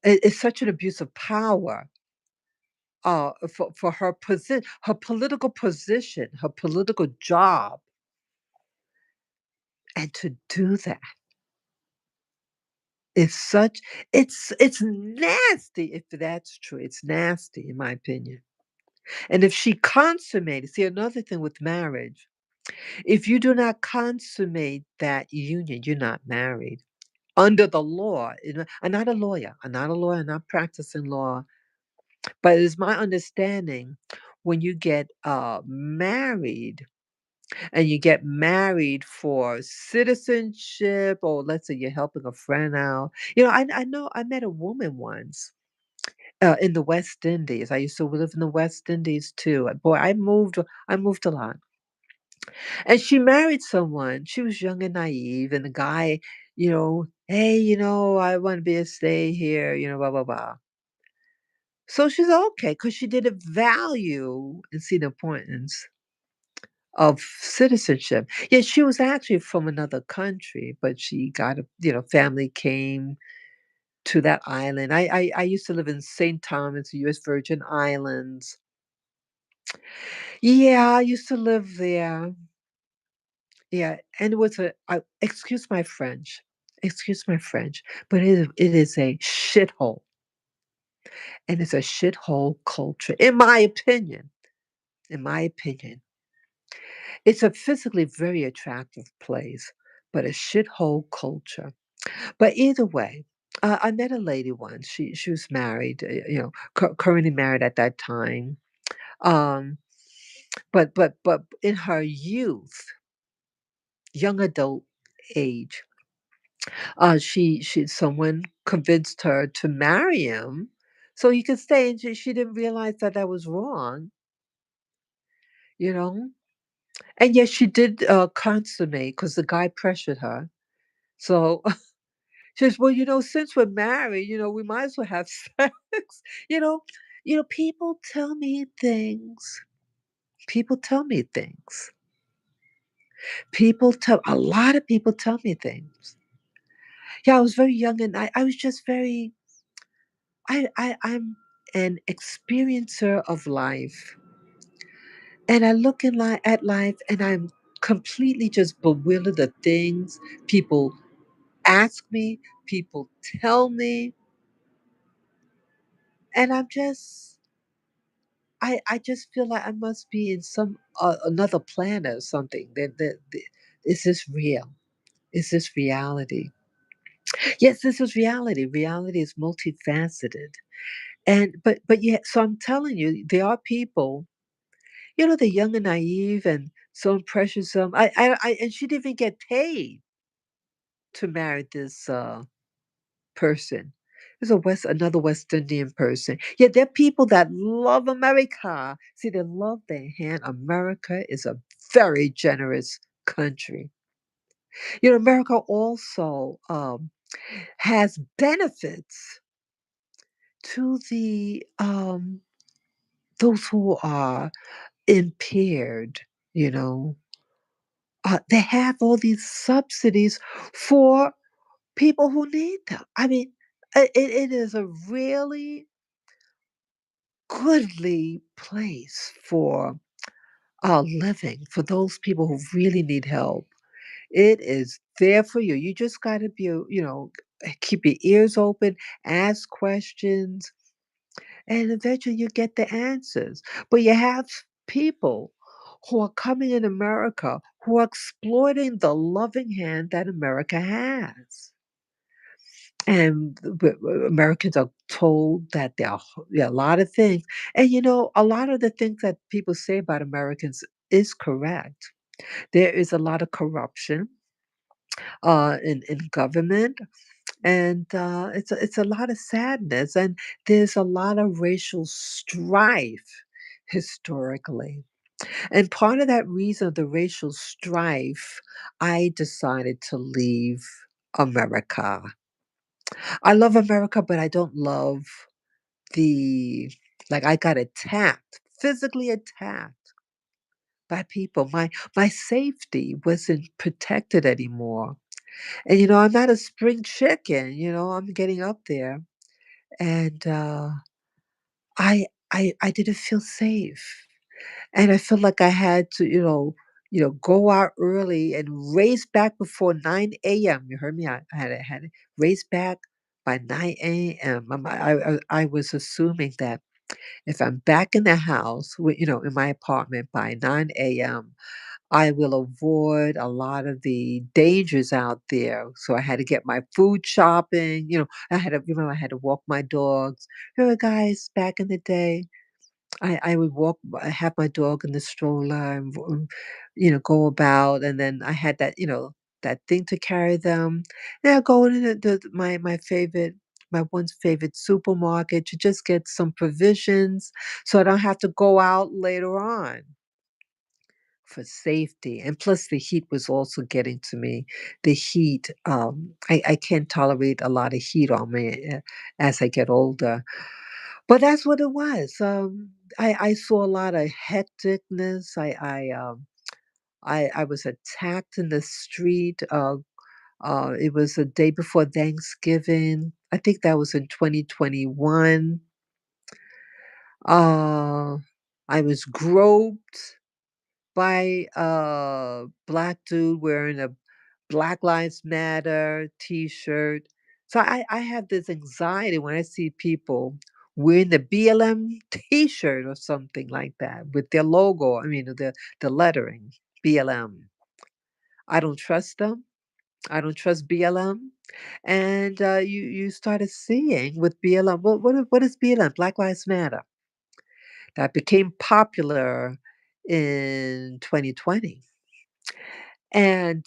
it's such an abuse of power. For her position, her political position, her political job, and to do that is such it's nasty if that's true. It's nasty in my opinion. And if she consummated, see another thing with marriage, if you do not consummate that union, you're not married. Under the law, I'm not a lawyer. I'm not practicing law, but it's my understanding when you get married and you get married for citizenship, or let's say you're helping a friend out. I know I met a woman once in the West Indies. I used to live in the West Indies too. Boy, I moved a lot. And she married someone. She was young and naive, and the guy, hey, I want to be a stay here, blah blah blah. So she's okay because she didn't value and see the importance of citizenship. Yeah, she was actually from another country, but she got family came to that island. I used to live in St. Thomas, U.S. Virgin Islands, Yeah, I used to live there. Yeah, and it was excuse my French, but it is a shithole, and it's a shithole culture, in my opinion. In my opinion, it's a physically very attractive place, but a shithole culture. But either way, I met a lady once. She was married, currently married at that time. Um, but in her youth, young adult age, she someone convinced her to marry him so he could stay, and she didn't realize that that was wrong, you know. And yes, she did consummate because the guy pressured her. So she says, "Well, since we're married, we might as well have sex." You know, people tell me things. People tell me things. A lot of people tell me things. Yeah, I was very young, and I was just very. I'm an experiencer of life, and I look at life, and I'm completely just bewildered of things people ask me, people tell me, and I just feel like I must be in some another planet or something. Is this real? Is this reality? Yes, this is reality. Reality is multifaceted, and but yeah. So I'm telling you, there are people. They're young and naive and so impressionable. And she didn't even get paid to marry this person. There's another West Indian person. Yeah, there are people that love America. See, they love their hand. America is a very generous country. America also has benefits to the those who are impaired. You know, they have all these subsidies for people who need them. I mean, it is a really goodly place for living for those people who really need help. It is there for you. You just got to be, keep your ears open, ask questions, and eventually you get the answers. But you have people who are coming in America who are exploiting the loving hand that America has. And Americans are told that there are a lot of things. And a lot of the things that people say about Americans is correct. There is a lot of corruption in government, and it's a lot of sadness, and there's a lot of racial strife historically. And part of that reason of the racial strife, I decided to leave America. I love America, but I don't love the like I got attacked, physically attacked by people. My safety wasn't protected anymore. And I'm not a spring chicken, I'm getting up there. And I didn't feel safe. And I felt like I had to, go out early and race back before 9 a.m. You heard me? I had to race back by 9 a.m. I was assuming that if I'm back in the house, in my apartment by 9 a.m., I will avoid a lot of the dangers out there. So I had to get my food shopping. I had to walk my dogs. Remember, guys, back in the day, I would I have my dog in the stroller and, go about. And then I had that, that thing to carry them. And I go into my one's favorite supermarket to just get some provisions so I don't have to go out later on for safety. And plus the heat was also getting to me. The heat, I can't tolerate a lot of heat on me as I get older. But that's what it was. I saw a lot of hecticness. I was attacked in the street. It was the day before Thanksgiving. I think that was in 2021. Uh, I was groped by a black dude wearing a Black Lives Matter T-shirt. So I have this anxiety when I see people wearing the BLM T-shirt or something like that with their logo. I mean, the lettering BLM. I don't trust them. I don't trust BLM. And you started seeing with BLM. What is BLM? Black Lives Matter. That became popular in 2020. And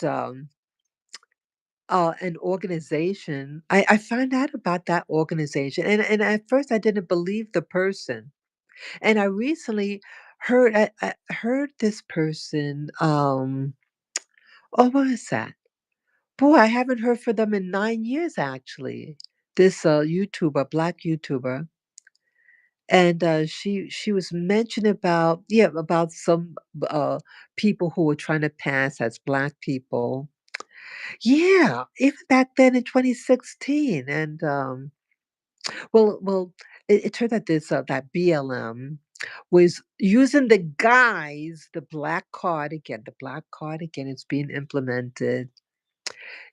an organization. I found out about that organization, and at first I didn't believe the person. And I recently I heard this person. Oh, what is that? Boy, I haven't heard from them in 9 years actually. This YouTuber, black YouTuber, and she was mentioning about about some people who were trying to pass as black people. Yeah, even back then in 2016, and, well, it turned out this, that BLM was using the black card again, the black card again is being implemented.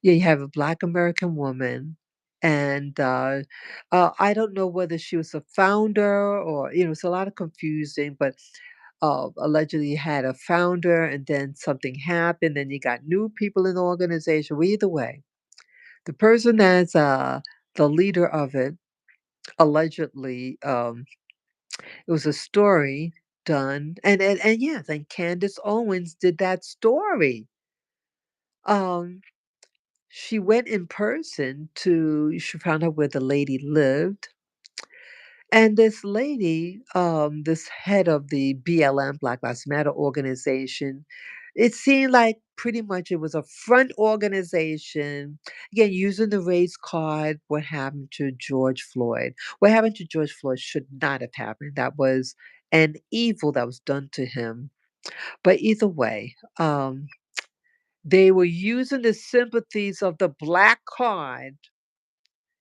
Yeah, you have a Black American woman, and, I don't know whether she was a founder or, it's a lot of confusing, but, allegedly you had a founder and then something happened, then you got new people in the organization. Well, either way, the person that's, the leader of it, allegedly, it was a story done and yes, and Candace Owens did that story. Um, she went in person she found out where the lady lived, and this lady, this head of the BLM, Black Lives Matter organization, it seemed like pretty much it was a front organization. Again, using the race card, what happened to George Floyd? What happened to George Floyd should not have happened. That was an evil that was done to him. But either way, they were using the sympathies of the black card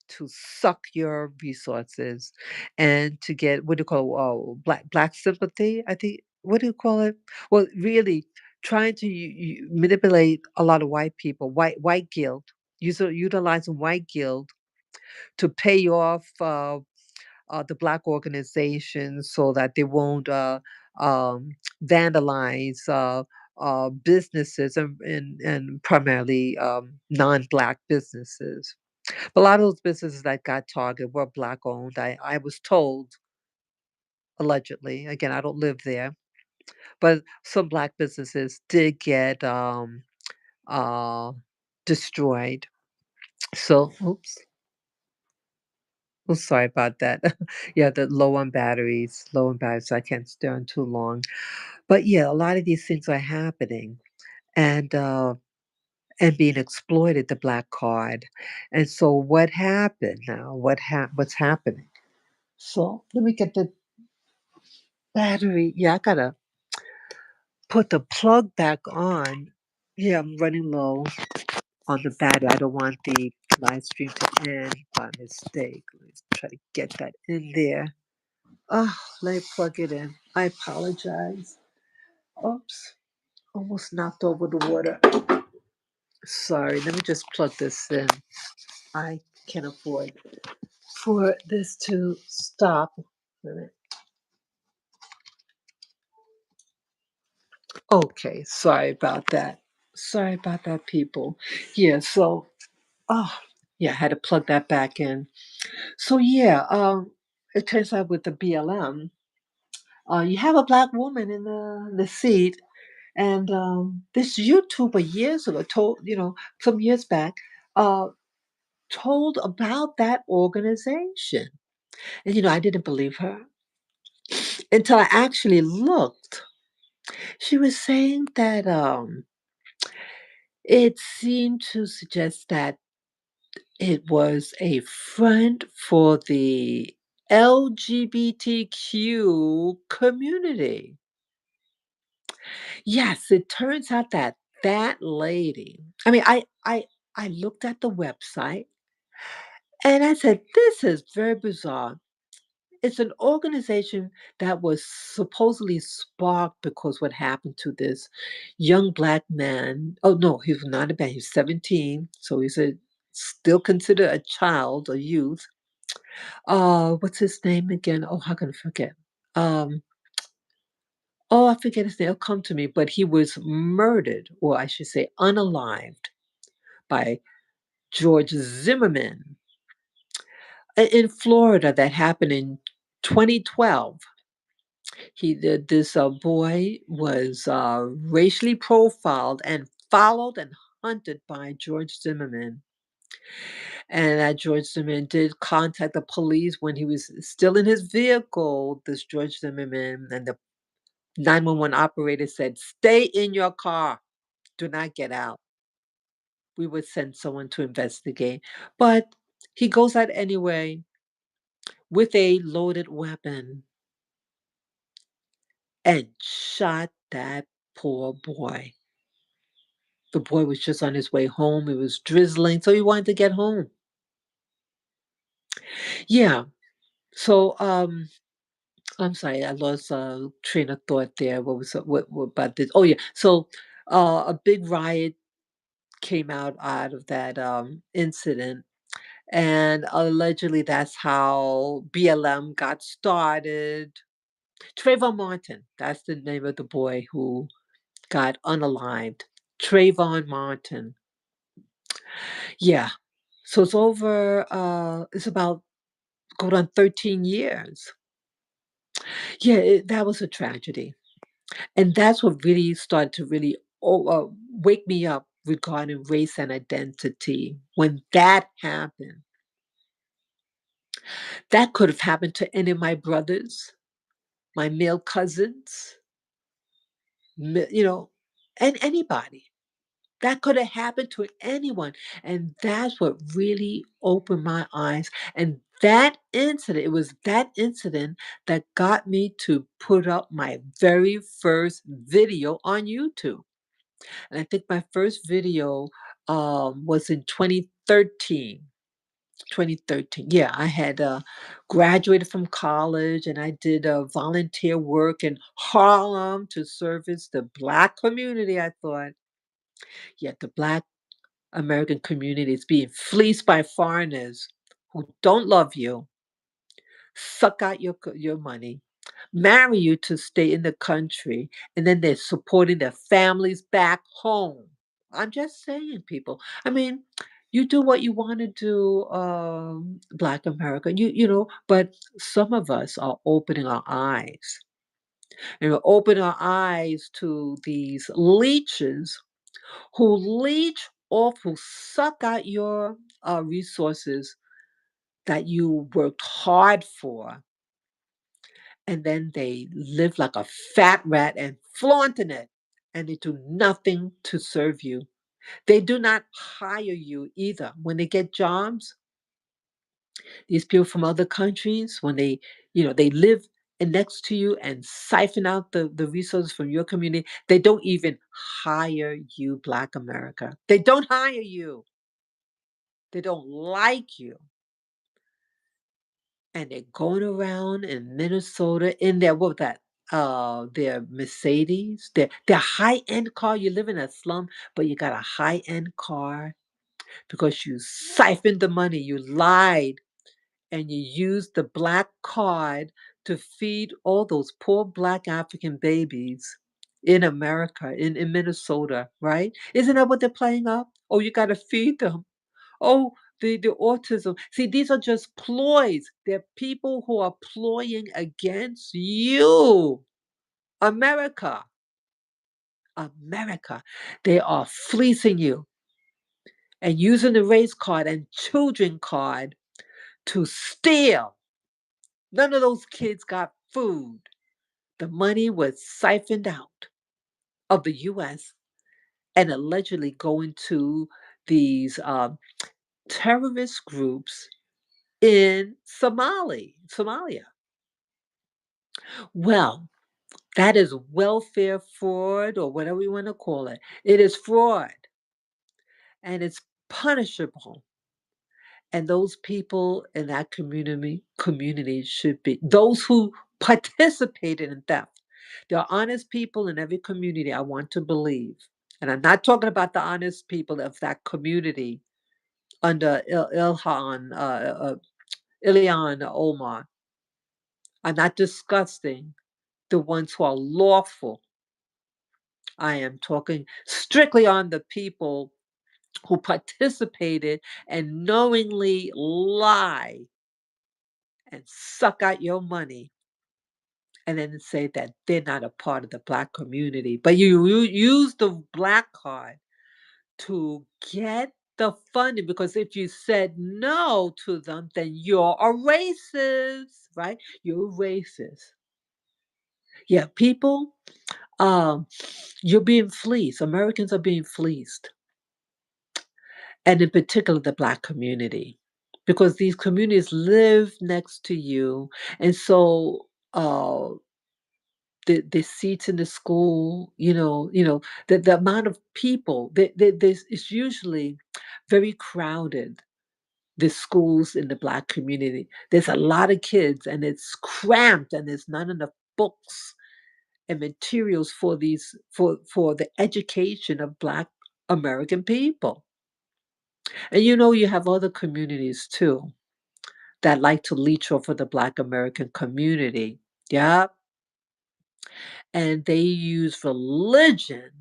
to suck your resources and to get what do you call black sympathy, I think. What do you call it? Well, really trying to manipulate a lot of white people, white guilt, utilizing white guilt to pay off the black organizations so that they won't um, vandalize businesses and primarily non-black businesses. But a lot of those businesses that got targeted were black owned. I was told, allegedly, again, I don't live there, but some black businesses did get uh, destroyed. So, oops, oh, sorry about that. Yeah, the low on batteries, so I can't stay on too long. But yeah, a lot of these things are happening and being exploited, the black card. And so, what happened now? What's happening? So let me get the battery. Yeah, I gotta put the plug back on. Yeah, I'm running low on the battery. I don't want the live stream to end by mistake. Let's try to get that in there. Oh, let me plug it in. I apologize. Oops, almost knocked over the water. Sorry, let me just plug this in. I can afford for this to stop. Wait a minute. Okay, sorry about that. Sorry about that, people. Yeah, so oh, yeah, I had to plug that back in. So yeah, it turns out with the BLM, you have a black woman in the seat, and this YouTuber years ago told, some years back, uh, told about that organization, and I didn't believe her until I actually looked. She was saying that it seemed to suggest that it was a front for the LGBTQ community. Yes, it turns out that that lady, I mean, I looked at the website and I said, "This is very bizarre." it's an organization that was supposedly sparked because what happened to this young black man. Oh no, he was not a man. He was 17, so he's a still considered a child, a youth. What's his name again? Oh, how can I forget? Um, oh, I forget his name. It'll come to me. But he was murdered, or I should say, unalived, by George Zimmerman in Florida. That happened in 2012. This boy was racially profiled and followed and hunted by George Zimmerman. And that George Zimmerman did contact the police when he was still in his vehicle, this George Zimmerman, and the 911 operator said, "Stay in your car. Do not get out. We would send someone to investigate." But he goes out anyway with a loaded weapon and shot that poor boy. The boy was just on his way home. It was drizzling, so he wanted to get home. Yeah. So, I'm sorry, I lost train of thought there. What about this? Oh yeah. So, a big riot came out of that incident, and allegedly that's how BLM got started. Trayvon Martin, that's the name of the boy who got unalived. Trayvon Martin. Yeah. So it's over. It's about going on 13 years. Yeah, that was a tragedy. And that's what really started to really wake me up regarding race and identity. When that happened, that could have happened to any of my brothers, my male cousins, you know, and anybody. That could have happened to anyone. And that's what really opened my eyes. And that incident, it was that incident that got me to put up my very first video on YouTube. And I think my first video was in 2013. 2013. Yeah, I had graduated from college and I did volunteer work in Harlem to service the Black community. I thought, yeah, the Black American community is being fleeced by foreigners who don't love you, suck out your money, marry you to stay in the country, and then they're supporting their families back home. I'm just saying, people. I mean, you do what you want to do, Black America. But some of us are opening our eyes, and we're opening our eyes to these leeches who leech off, who suck out your resources that you worked hard for, and then they live like a fat rat and flaunting it, and they do nothing to serve you. They do not hire you either. When they get jobs, these people from other countries, when they live next to you and siphon out the resources from your community, they don't even hire you, Black America. They don't hire you. They don't like you. And they're going around in Minnesota in their what was that? Their Mercedes, their high-end car. You live in a slum, but you got a high-end car because you siphoned the money, you lied, and you used the Black card to feed all those poor Black African babies in America, in Minnesota, right? Isn't that what they're playing up? Oh, you got to feed them. Oh, the autism. See, these are just ploys. They're people who are ploying against you, America. America. They are fleecing you and using the race card and children card to steal. None of those kids got food. The money was siphoned out of the U.S. and allegedly going to these terrorist groups in Somalia. Well, that is welfare fraud or whatever you want to call it. It is fraud and it's punishable. And those people in that community should be those who participated in theft. There are honest people in every community, I want to believe. And I'm not talking about the honest people of that community under Ilhan Omar. I'm not discussing the ones who are lawful. I am talking strictly on the people who participated and knowingly lie and suck out your money and then say that they're not a part of the black community. But you use the black card to get the funding because if you said no to them, then you're a racist, right? You're a racist. Yeah, people, um, you're being fleeced. Americans are being fleeced, and in particular, the black community, because these communities live next to you, and so the seats in the school, the amount of people, there's it's usually very crowded. The schools in the black community, there's a lot of kids, and it's cramped, and there's not enough books and materials for these for the education of black American people. And you have other communities too that like to leech off of the black American community. Yeah. And they use religion.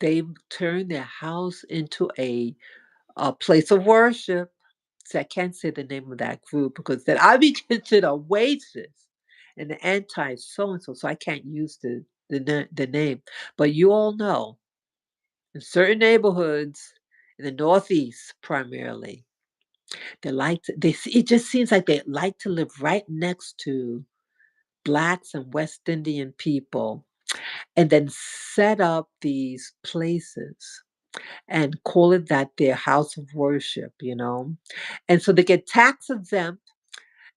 They turn their house into a place of worship. See, I can't say the name of that group because then I'll be considered a racist and the anti so and so. So I can't use the name. But you all know in certain neighborhoods in the Northeast primarily, it just seems like they like to live right next to blacks and West Indian people and then set up these places and call it that their house of worship. And so they get tax exempt.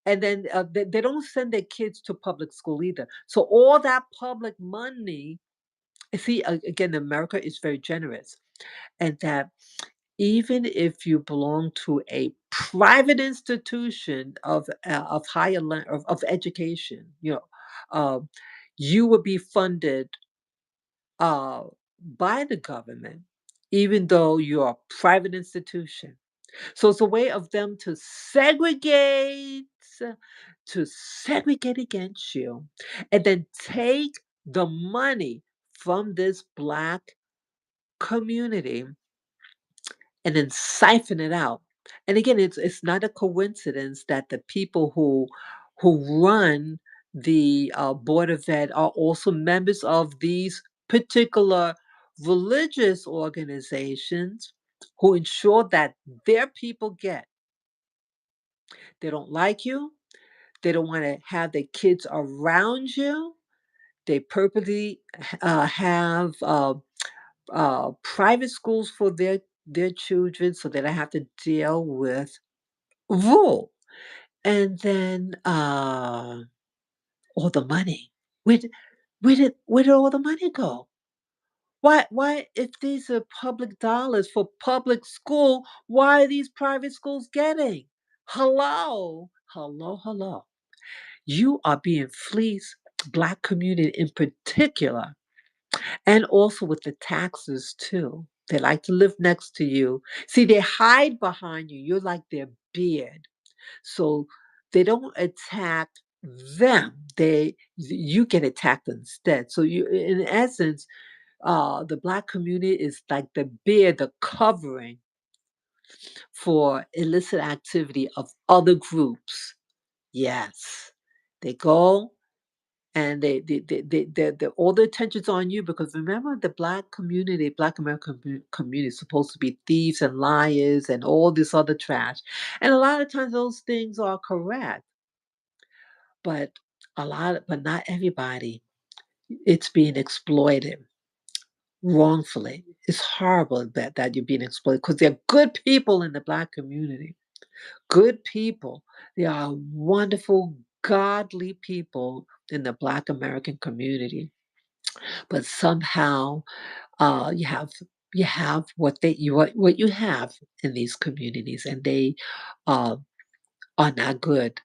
And then they don't send their kids to public school either. So all that public money, see, again, America is very generous. And that even if you belong to a private institution of higher of education, uh, you will be funded uh, by the government, even though you're a private institution. So it's a way of them to segregate against you, and then take the money from this black community and then siphon it out. And again, it's not a coincidence that the people who run the board of ed are also members of these particular religious organizations who ensure that their people get. They don't like you. They don't want to have their kids around you. They purposely have private schools for their children so they don't have to deal with rule. And then all the money. Where did, where did all the money go? Why if these are public dollars for public school, why are these private schools getting? Hello, hello, hello. You are being fleeced, black community in particular, and also with the taxes too. They like to live next to you. See, they hide behind you. You're like their beard. So they don't attack them. You get attacked instead. So you in essence, the black community is like the beard, the covering for illicit activity of other groups. Yes. They go and all the attention's on you because remember the black community, black American community is supposed to be thieves and liars and all this other trash. And a lot of times those things are correct, but but not everybody. It's being exploited wrongfully. It's horrible that you're being exploited because there are good people in the black community. Good people. There are wonderful, godly people in the black American community. But somehow you have You have what you have in these communities, and they uh, are not good.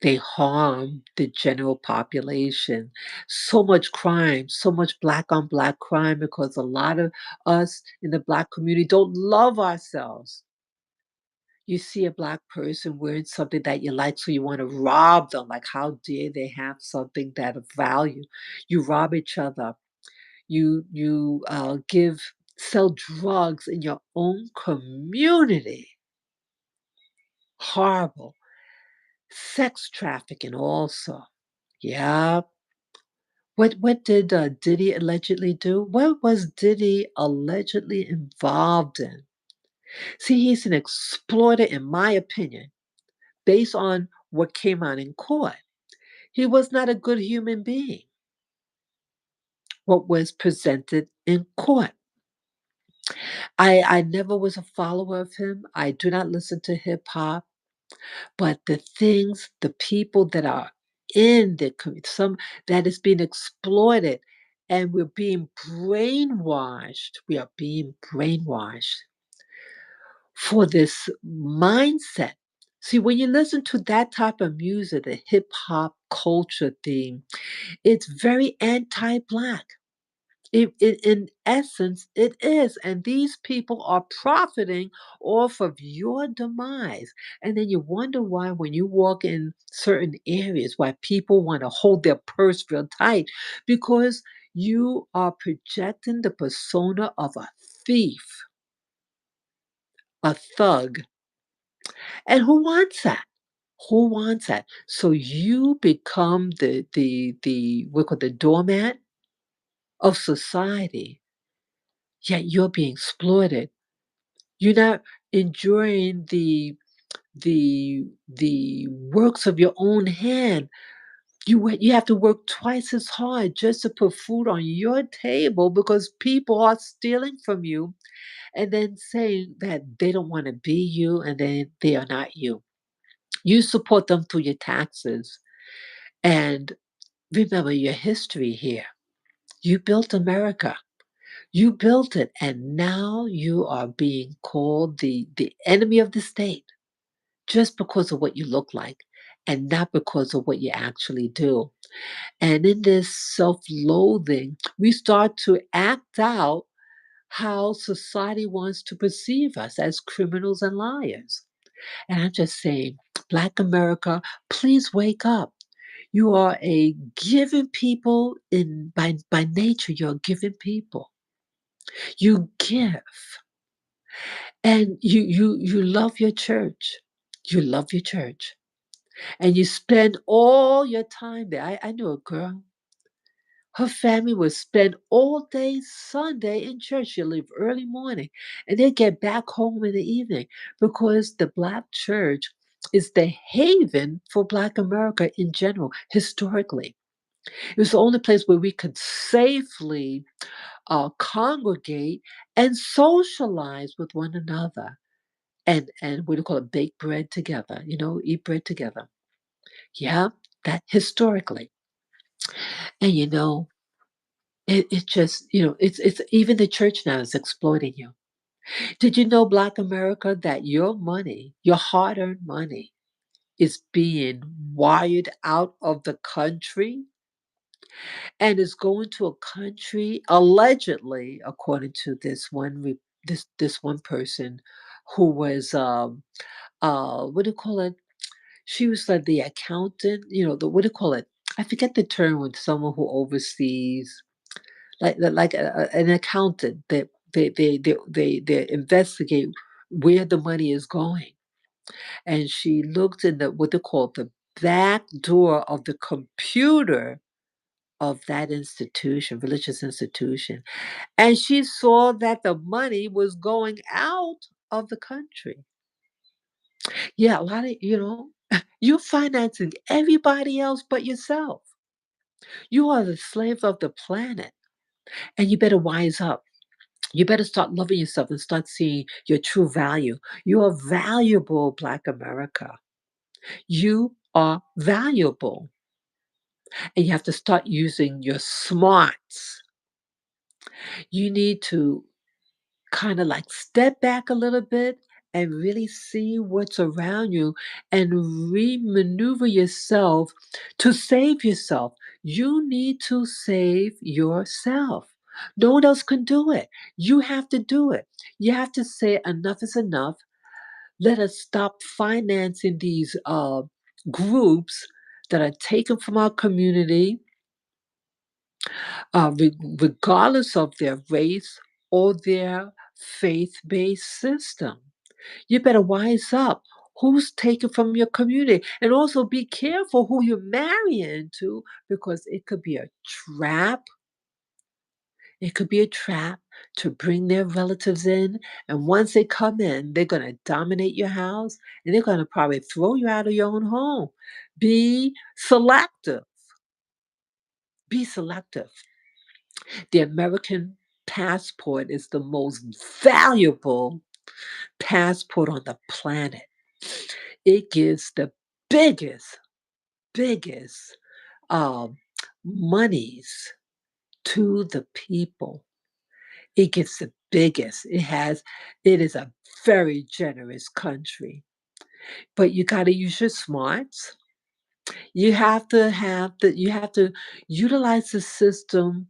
They harm the general population. So much crime, so much black on black crime because a lot of us in the black community don't love ourselves. You see a black person wearing something that you like, so you want to rob them. Like, how dare they have something that of value? You rob each other. You give sell drugs in your own community. Horrible. Sex trafficking also. Yeah. What did Diddy allegedly do? What was Diddy allegedly involved in? See, he's an exploiter, in my opinion, based on what came out in court. He was not a good human being. What was presented in court. I never was a follower of him. I do not listen to hip hop. But the things, the people that are in the some that is being exploited, and we're being brainwashed. We are being brainwashed for this mindset. See, when you listen to that type of music, the hip hop culture theme, it's very anti black. In essence, it is. And these people are profiting off of your demise. And then you wonder why, when you walk in certain areas, why people want to hold their purse real tight, because you are projecting the persona of a thief, a thug. And who wants that? Who wants that? So you become the what call the doormat of society, yet you're being exploited. You're not enjoying the works of your own hand. You have to work twice as hard just to put food on your table because people are stealing from you and then saying that they don't want to be you and then they are not you. You support them through your taxes. And remember your history here. You built America. You built it, and now you are being called the enemy of the state just because of what you look like and not because of what you actually do. And in this self loathing, we start to act out how society wants to perceive us as criminals and liars. And I'm just saying, Black America, please wake up. You are a giving people by nature, you're a giving people. You give. And you love your church. You love your church. And you spend all your time there. I knew a girl. Her family would spend all day Sunday in church. She'd leave early morning and then get back home in the evening because the Black church is the haven for Black America in general, historically. It was the only place where we could safely congregate and socialize with one another and what do you call it, bake bread together, eat bread together. Yeah, that historically. And it just, it's even the church now is exploiting you. Did you know, Black America, that your money, your hard-earned money, is being wired out of the country and is going to a country allegedly, according to this one person who was what do you call it? She was like the accountant, the what do you call it? I forget the term when someone who oversees, like an accountant that they investigate where the money is going. And she looked in the what they call the back door of the computer of that institution, religious institution, and she saw that the money was going out of the country. Yeah, a lot of, you're financing everybody else but yourself. You are the slave of the planet, and you better wise up. You better start loving yourself and start seeing your true value. You are valuable, Black America. You are valuable, and you have to start using your smarts. You need to kind of like step back a little bit and really see what's around you and remaneuver yourself to save yourself. You need to save yourself. No one else can do it. You have to do it. You have to say enough is enough. Let us stop financing these groups that are taken from our community, regardless of their race or their faith based system. You better wise up. Who's taken from your community? And also be careful who you marry into because it could be a trap. It could be a trap to bring their relatives in. And once they come in, they're going to dominate your house and they're going to probably throw you out of your own home. Be selective. Be selective. The American passport is the most valuable passport on the planet. It gives the biggest, biggest um, monies to the people. It gives the biggest. It is a very generous country. But you got to use your smarts. You have to utilize the system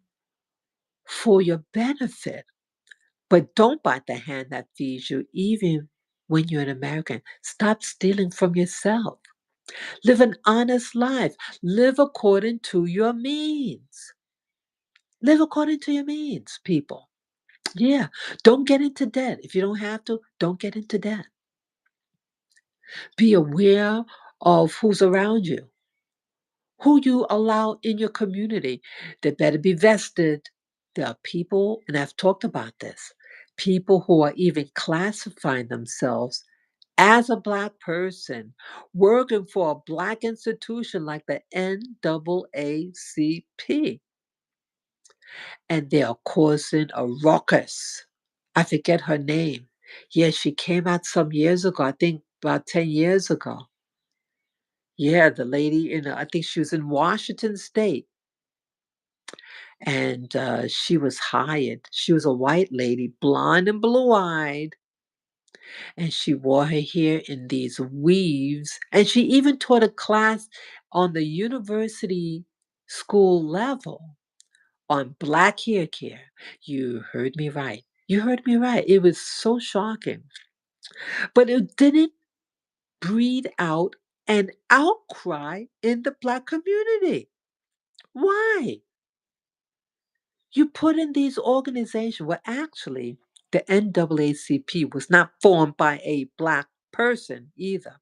for your benefit. But don't bite the hand that feeds you, even when you're an American. Stop stealing from yourself. Live an honest life. Live according to your means. Live according to your means, people. Yeah. Don't get into debt. If you don't have to, don't get into debt. Be aware of who's around you, who you allow in your community. They better be vested. There are people, and I've talked about this, people who are even classifying themselves as a Black person, working for a Black institution like the NAACP, and they are causing a ruckus. I forget her name. Yeah, she came out some years ago, I think about 10 years ago. Yeah, the lady I think she was in Washington State, and she was hired. She was a white lady, blonde and blue eyed, and she wore her hair in these weaves. And she even taught a class on the university school level on Black hair care. You heard me right. You heard me right. It was so shocking. But it didn't breed out an outcry in the Black community. Why? You put in these organizations. Well, actually, the NAACP was not formed by a Black person either.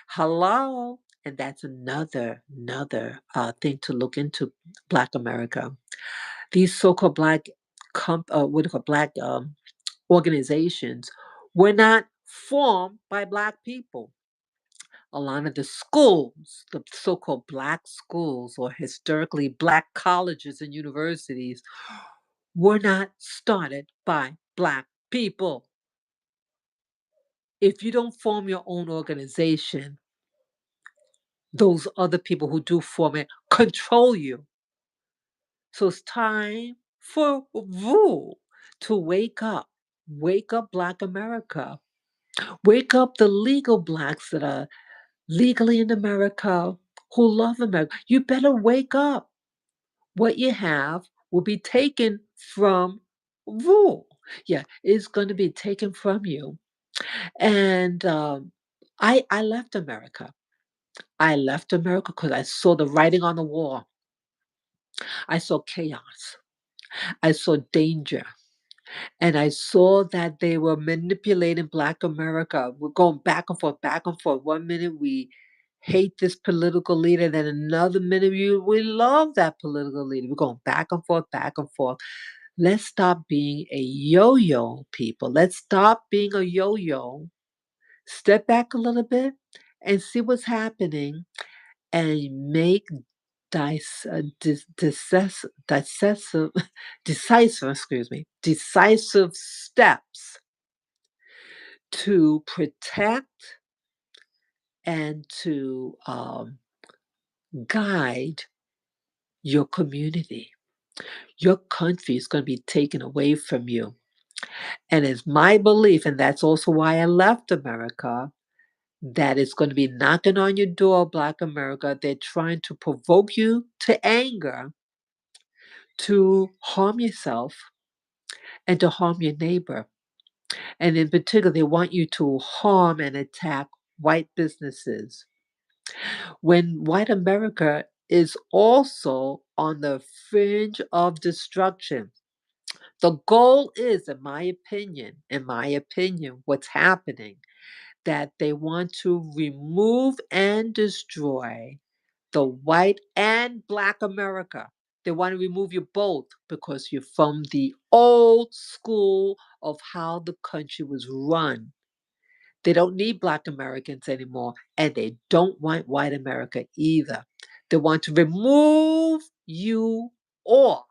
Hello. And that's another thing to look into Black America. These so-called what do you call Black organizations were not formed by Black people. A lot of the schools, the so-called Black schools or historically Black colleges and universities, were not started by Black people. If you don't form your own organization, those other people who do form it control you. So it's time for Wu to wake up. Wake up, Black America. Wake up the legal Blacks that are legally in America who love America. You better wake up. What you have will be taken from Wu. Yeah, it's going to be taken from you. And I left America. I left America because I saw the writing on the wall. I saw chaos. I saw danger. And I saw that they were manipulating Black America. We're going back and forth, back and forth. One minute we hate this political leader, then another minute we love that political leader. We're going back and forth, back and forth. Let's stop being a yo-yo, people. Let's stop being a yo-yo. Step back a little bit and see what's happening and make decisive, decisive steps to protect and to guide your community. Your country is going to be taken away from you. And it's my belief, and that's also why I left America, that it's going to be knocking on your door, Black America. They're trying to provoke you to anger, to harm yourself, and to harm your neighbor. And in particular, they want you to harm and attack white businesses. When white America is also on the fringe of destruction. The goal is, in my opinion, what's happening, that they want to remove and destroy the white and Black America. They want to remove you both because you're from the old school of how the country was run. They don't need Black Americans anymore, and they don't want white America either. They want to remove you all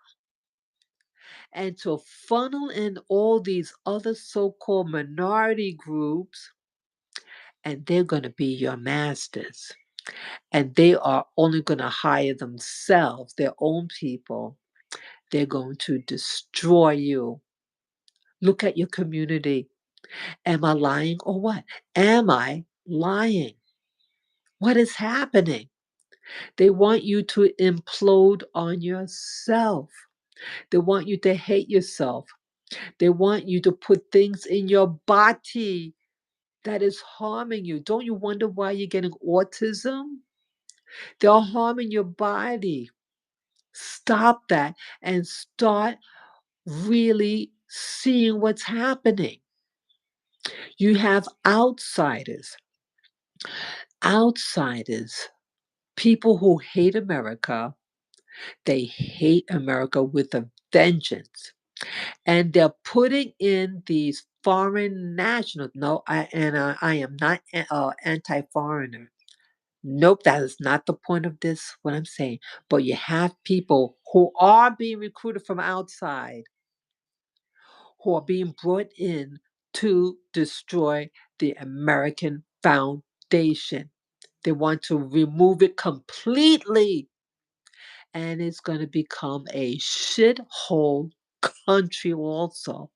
and to funnel in all these other so called minority groups, and they're going to be your masters. And they are only going to hire themselves, their own people. They're going to destroy you. Look at your community. Am I lying or what? Am I lying? What is happening? They want you to implode on yourself. They want you to hate yourself. They want you to put things in your body that is harming you. Don't you wonder why you're getting autism? They're harming your body. Stop that and start really seeing what's happening. You have outsiders, people who hate America. They hate America with a vengeance. And they're putting in these foreign nationals. No, I am not anti-foreigner. Nope, that is not the point of this, what I'm saying. But you have people who are being recruited from outside, who are being brought in to destroy the American foundation. They want to remove it completely. And it's going to become a shithole country also,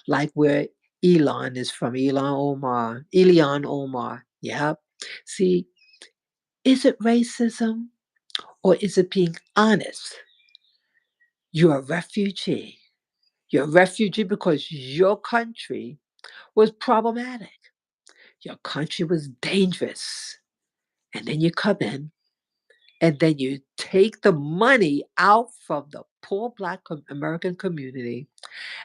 like where Elon is from, Elion Omar. Yep. See, is it racism or is it being honest? You're a refugee. You're a refugee because your country was problematic. Your country was dangerous. And then you come in and then you take the money out from the poor Black American community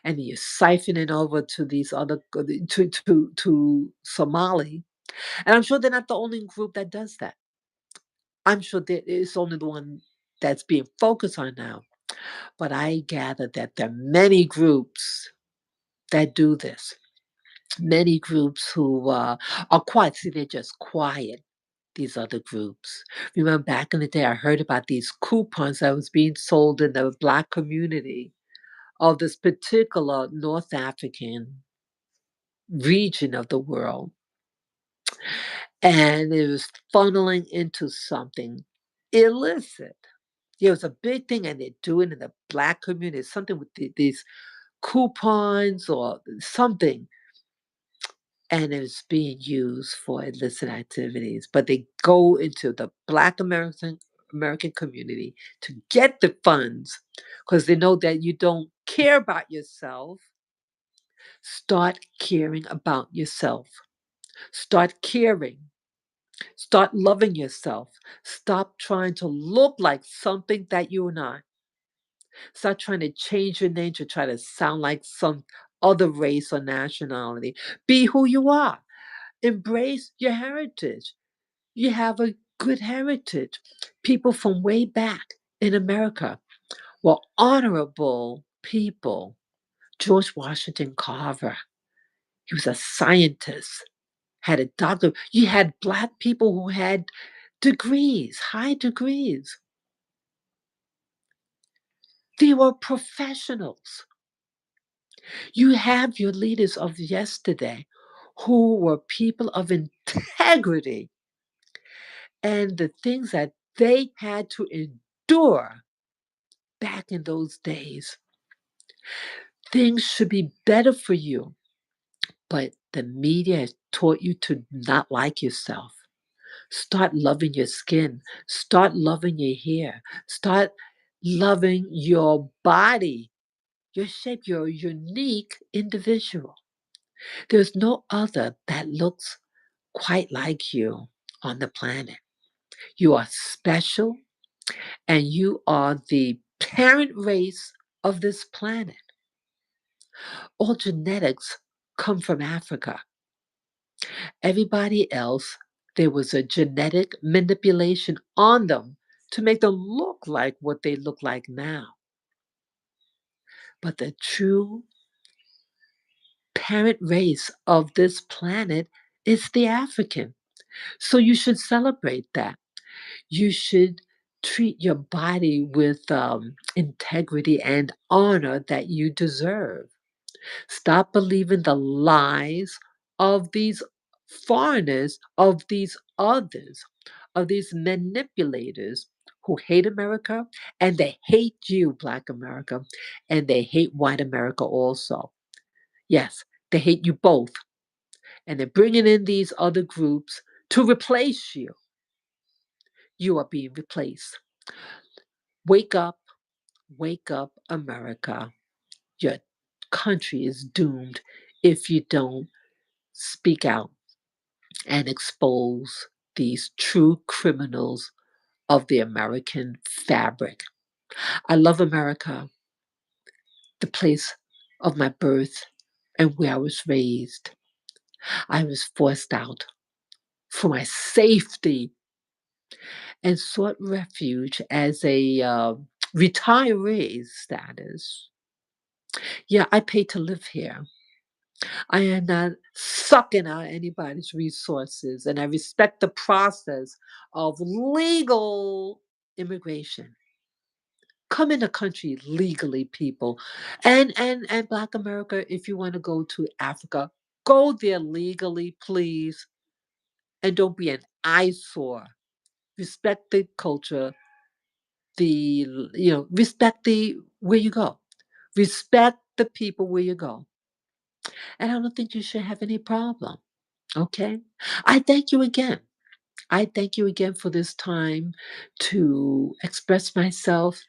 and you siphon it over to these other to Somali. And I'm sure they're not the only group that does that. I'm sure that it's only the one that's being focused on now. But I gather that there are many groups that do this. Many groups who are quiet. See, they're just quiet. These other groups. Remember back in the day, I heard about these coupons that was being sold in the Black community of this particular North African region of the world. And it was funneling into something illicit. It was a big thing, and they're doing it in the Black community. Something with these coupons or something, and it's being used for illicit activities. But they go into the Black American community to get the funds because they know that you don't care about yourself. Start caring about yourself. Start caring. Start loving yourself. Stop trying to look like something that you're not. Stop trying to change your name to try to sound like some other race or nationality. Be who you are. Embrace your heritage. You have a good heritage. People from way back in America were honorable people. George Washington Carver, he was a scientist, had a doctor. You had Black people who had degrees, high degrees. They were professionals. You have your leaders of yesterday who were people of integrity, and the things that they had to endure back in those days. Things should be better for you, but the media has taught you to not like yourself. Start loving your skin. Start loving your hair. Start loving your body, your shape. You're a unique individual. There's no other that looks quite like you on the planet. You are special and you are the parent race of this planet. All genetics come from Africa. Everybody else, there was a genetic manipulation on them to make them look like what they look like now. But the true parent race of this planet is the African. So you should celebrate that. You should treat your body with integrity and honor that you deserve. Stop believing the lies of these foreigners, of these others, of these manipulators who hate America and they hate you, Black America, and they hate white America also. Yes, they hate you both. And they're bringing in these other groups to replace you. You are being replaced. Wake up, America. Your country is doomed if you don't speak out and expose these true criminals of the American fabric. I love America, the place of my birth and where I was raised. I was forced out for my safety and sought refuge as a retiree status. Yeah, I pay to live here. I am not sucking out anybody's resources, and I respect the process of legal immigration. Come in the country legally, people. And Black America, if you want to go to Africa, go there legally, please. And don't be an eyesore. Respect the culture, respect the where you go. Respect the people where you go. And I don't think you should have any problem. Okay? I thank you again. I thank you again for this time to express myself,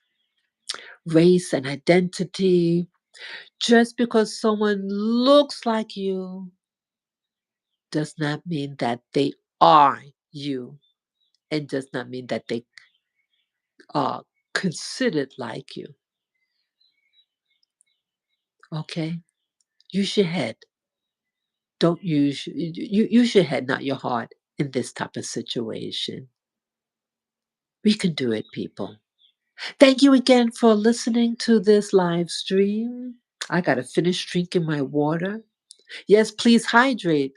race and identity. Just because someone looks like you does not mean that they are you, and does not mean that they are considered like you. Okay? Use your head. Don't use your head, not your heart, in this type of situation. We can do it, people. Thank you again for listening to this live stream. I got to finish drinking my water. Yes, please hydrate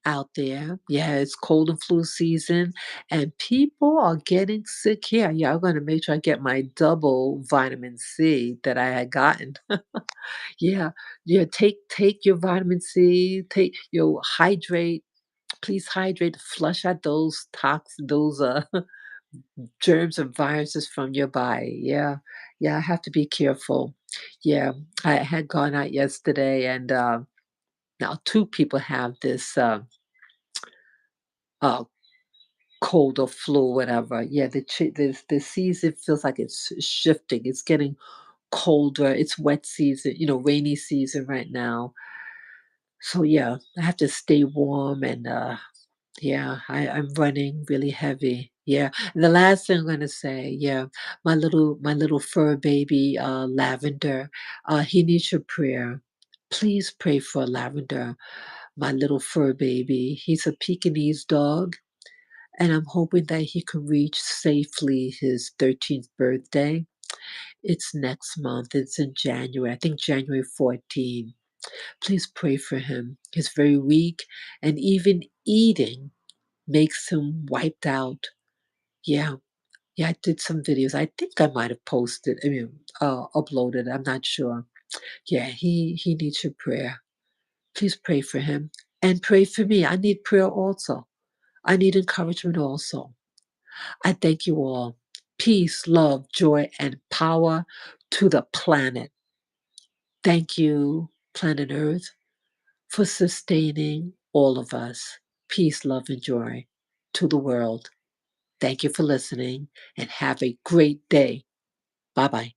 out there. Yeah, it's cold and flu season, and people are getting sick here. Yeah, I'm going to make sure I get my double vitamin C that I had gotten. Yeah, yeah. Take your vitamin C. Take your hydrate. Please hydrate. Flush out those those germs and viruses from your body. Yeah, yeah. I have to be careful. Yeah, I had gone out yesterday, and now two people have this. Uh, Cold or flu, whatever. Yeah, the season feels like it's shifting. It's getting colder. It's wet season, rainy season right now. So yeah, I have to stay warm and yeah, I'm running really heavy. Yeah. And the last thing I'm gonna say, yeah, my little fur baby, Lavender, he needs your prayer. Please pray for Lavender, my little fur baby. He's a Pekingese dog and I'm hoping that he can reach safely his 13th birthday. It's next month. It's in January. I think January 14th. Please pray for him. He's very weak, and even eating makes him wiped out. Yeah, yeah. I did some videos. I think I might have posted. Uploaded. I'm not sure. Yeah, he needs your prayer. Please pray for him and pray for me. I need prayer also. I need encouragement also. I thank you all. Peace, love, joy, and power to the planet. Thank you, planet Earth, for sustaining all of us. Peace, love, and joy to the world. Thank you for listening and have a great day. Bye bye.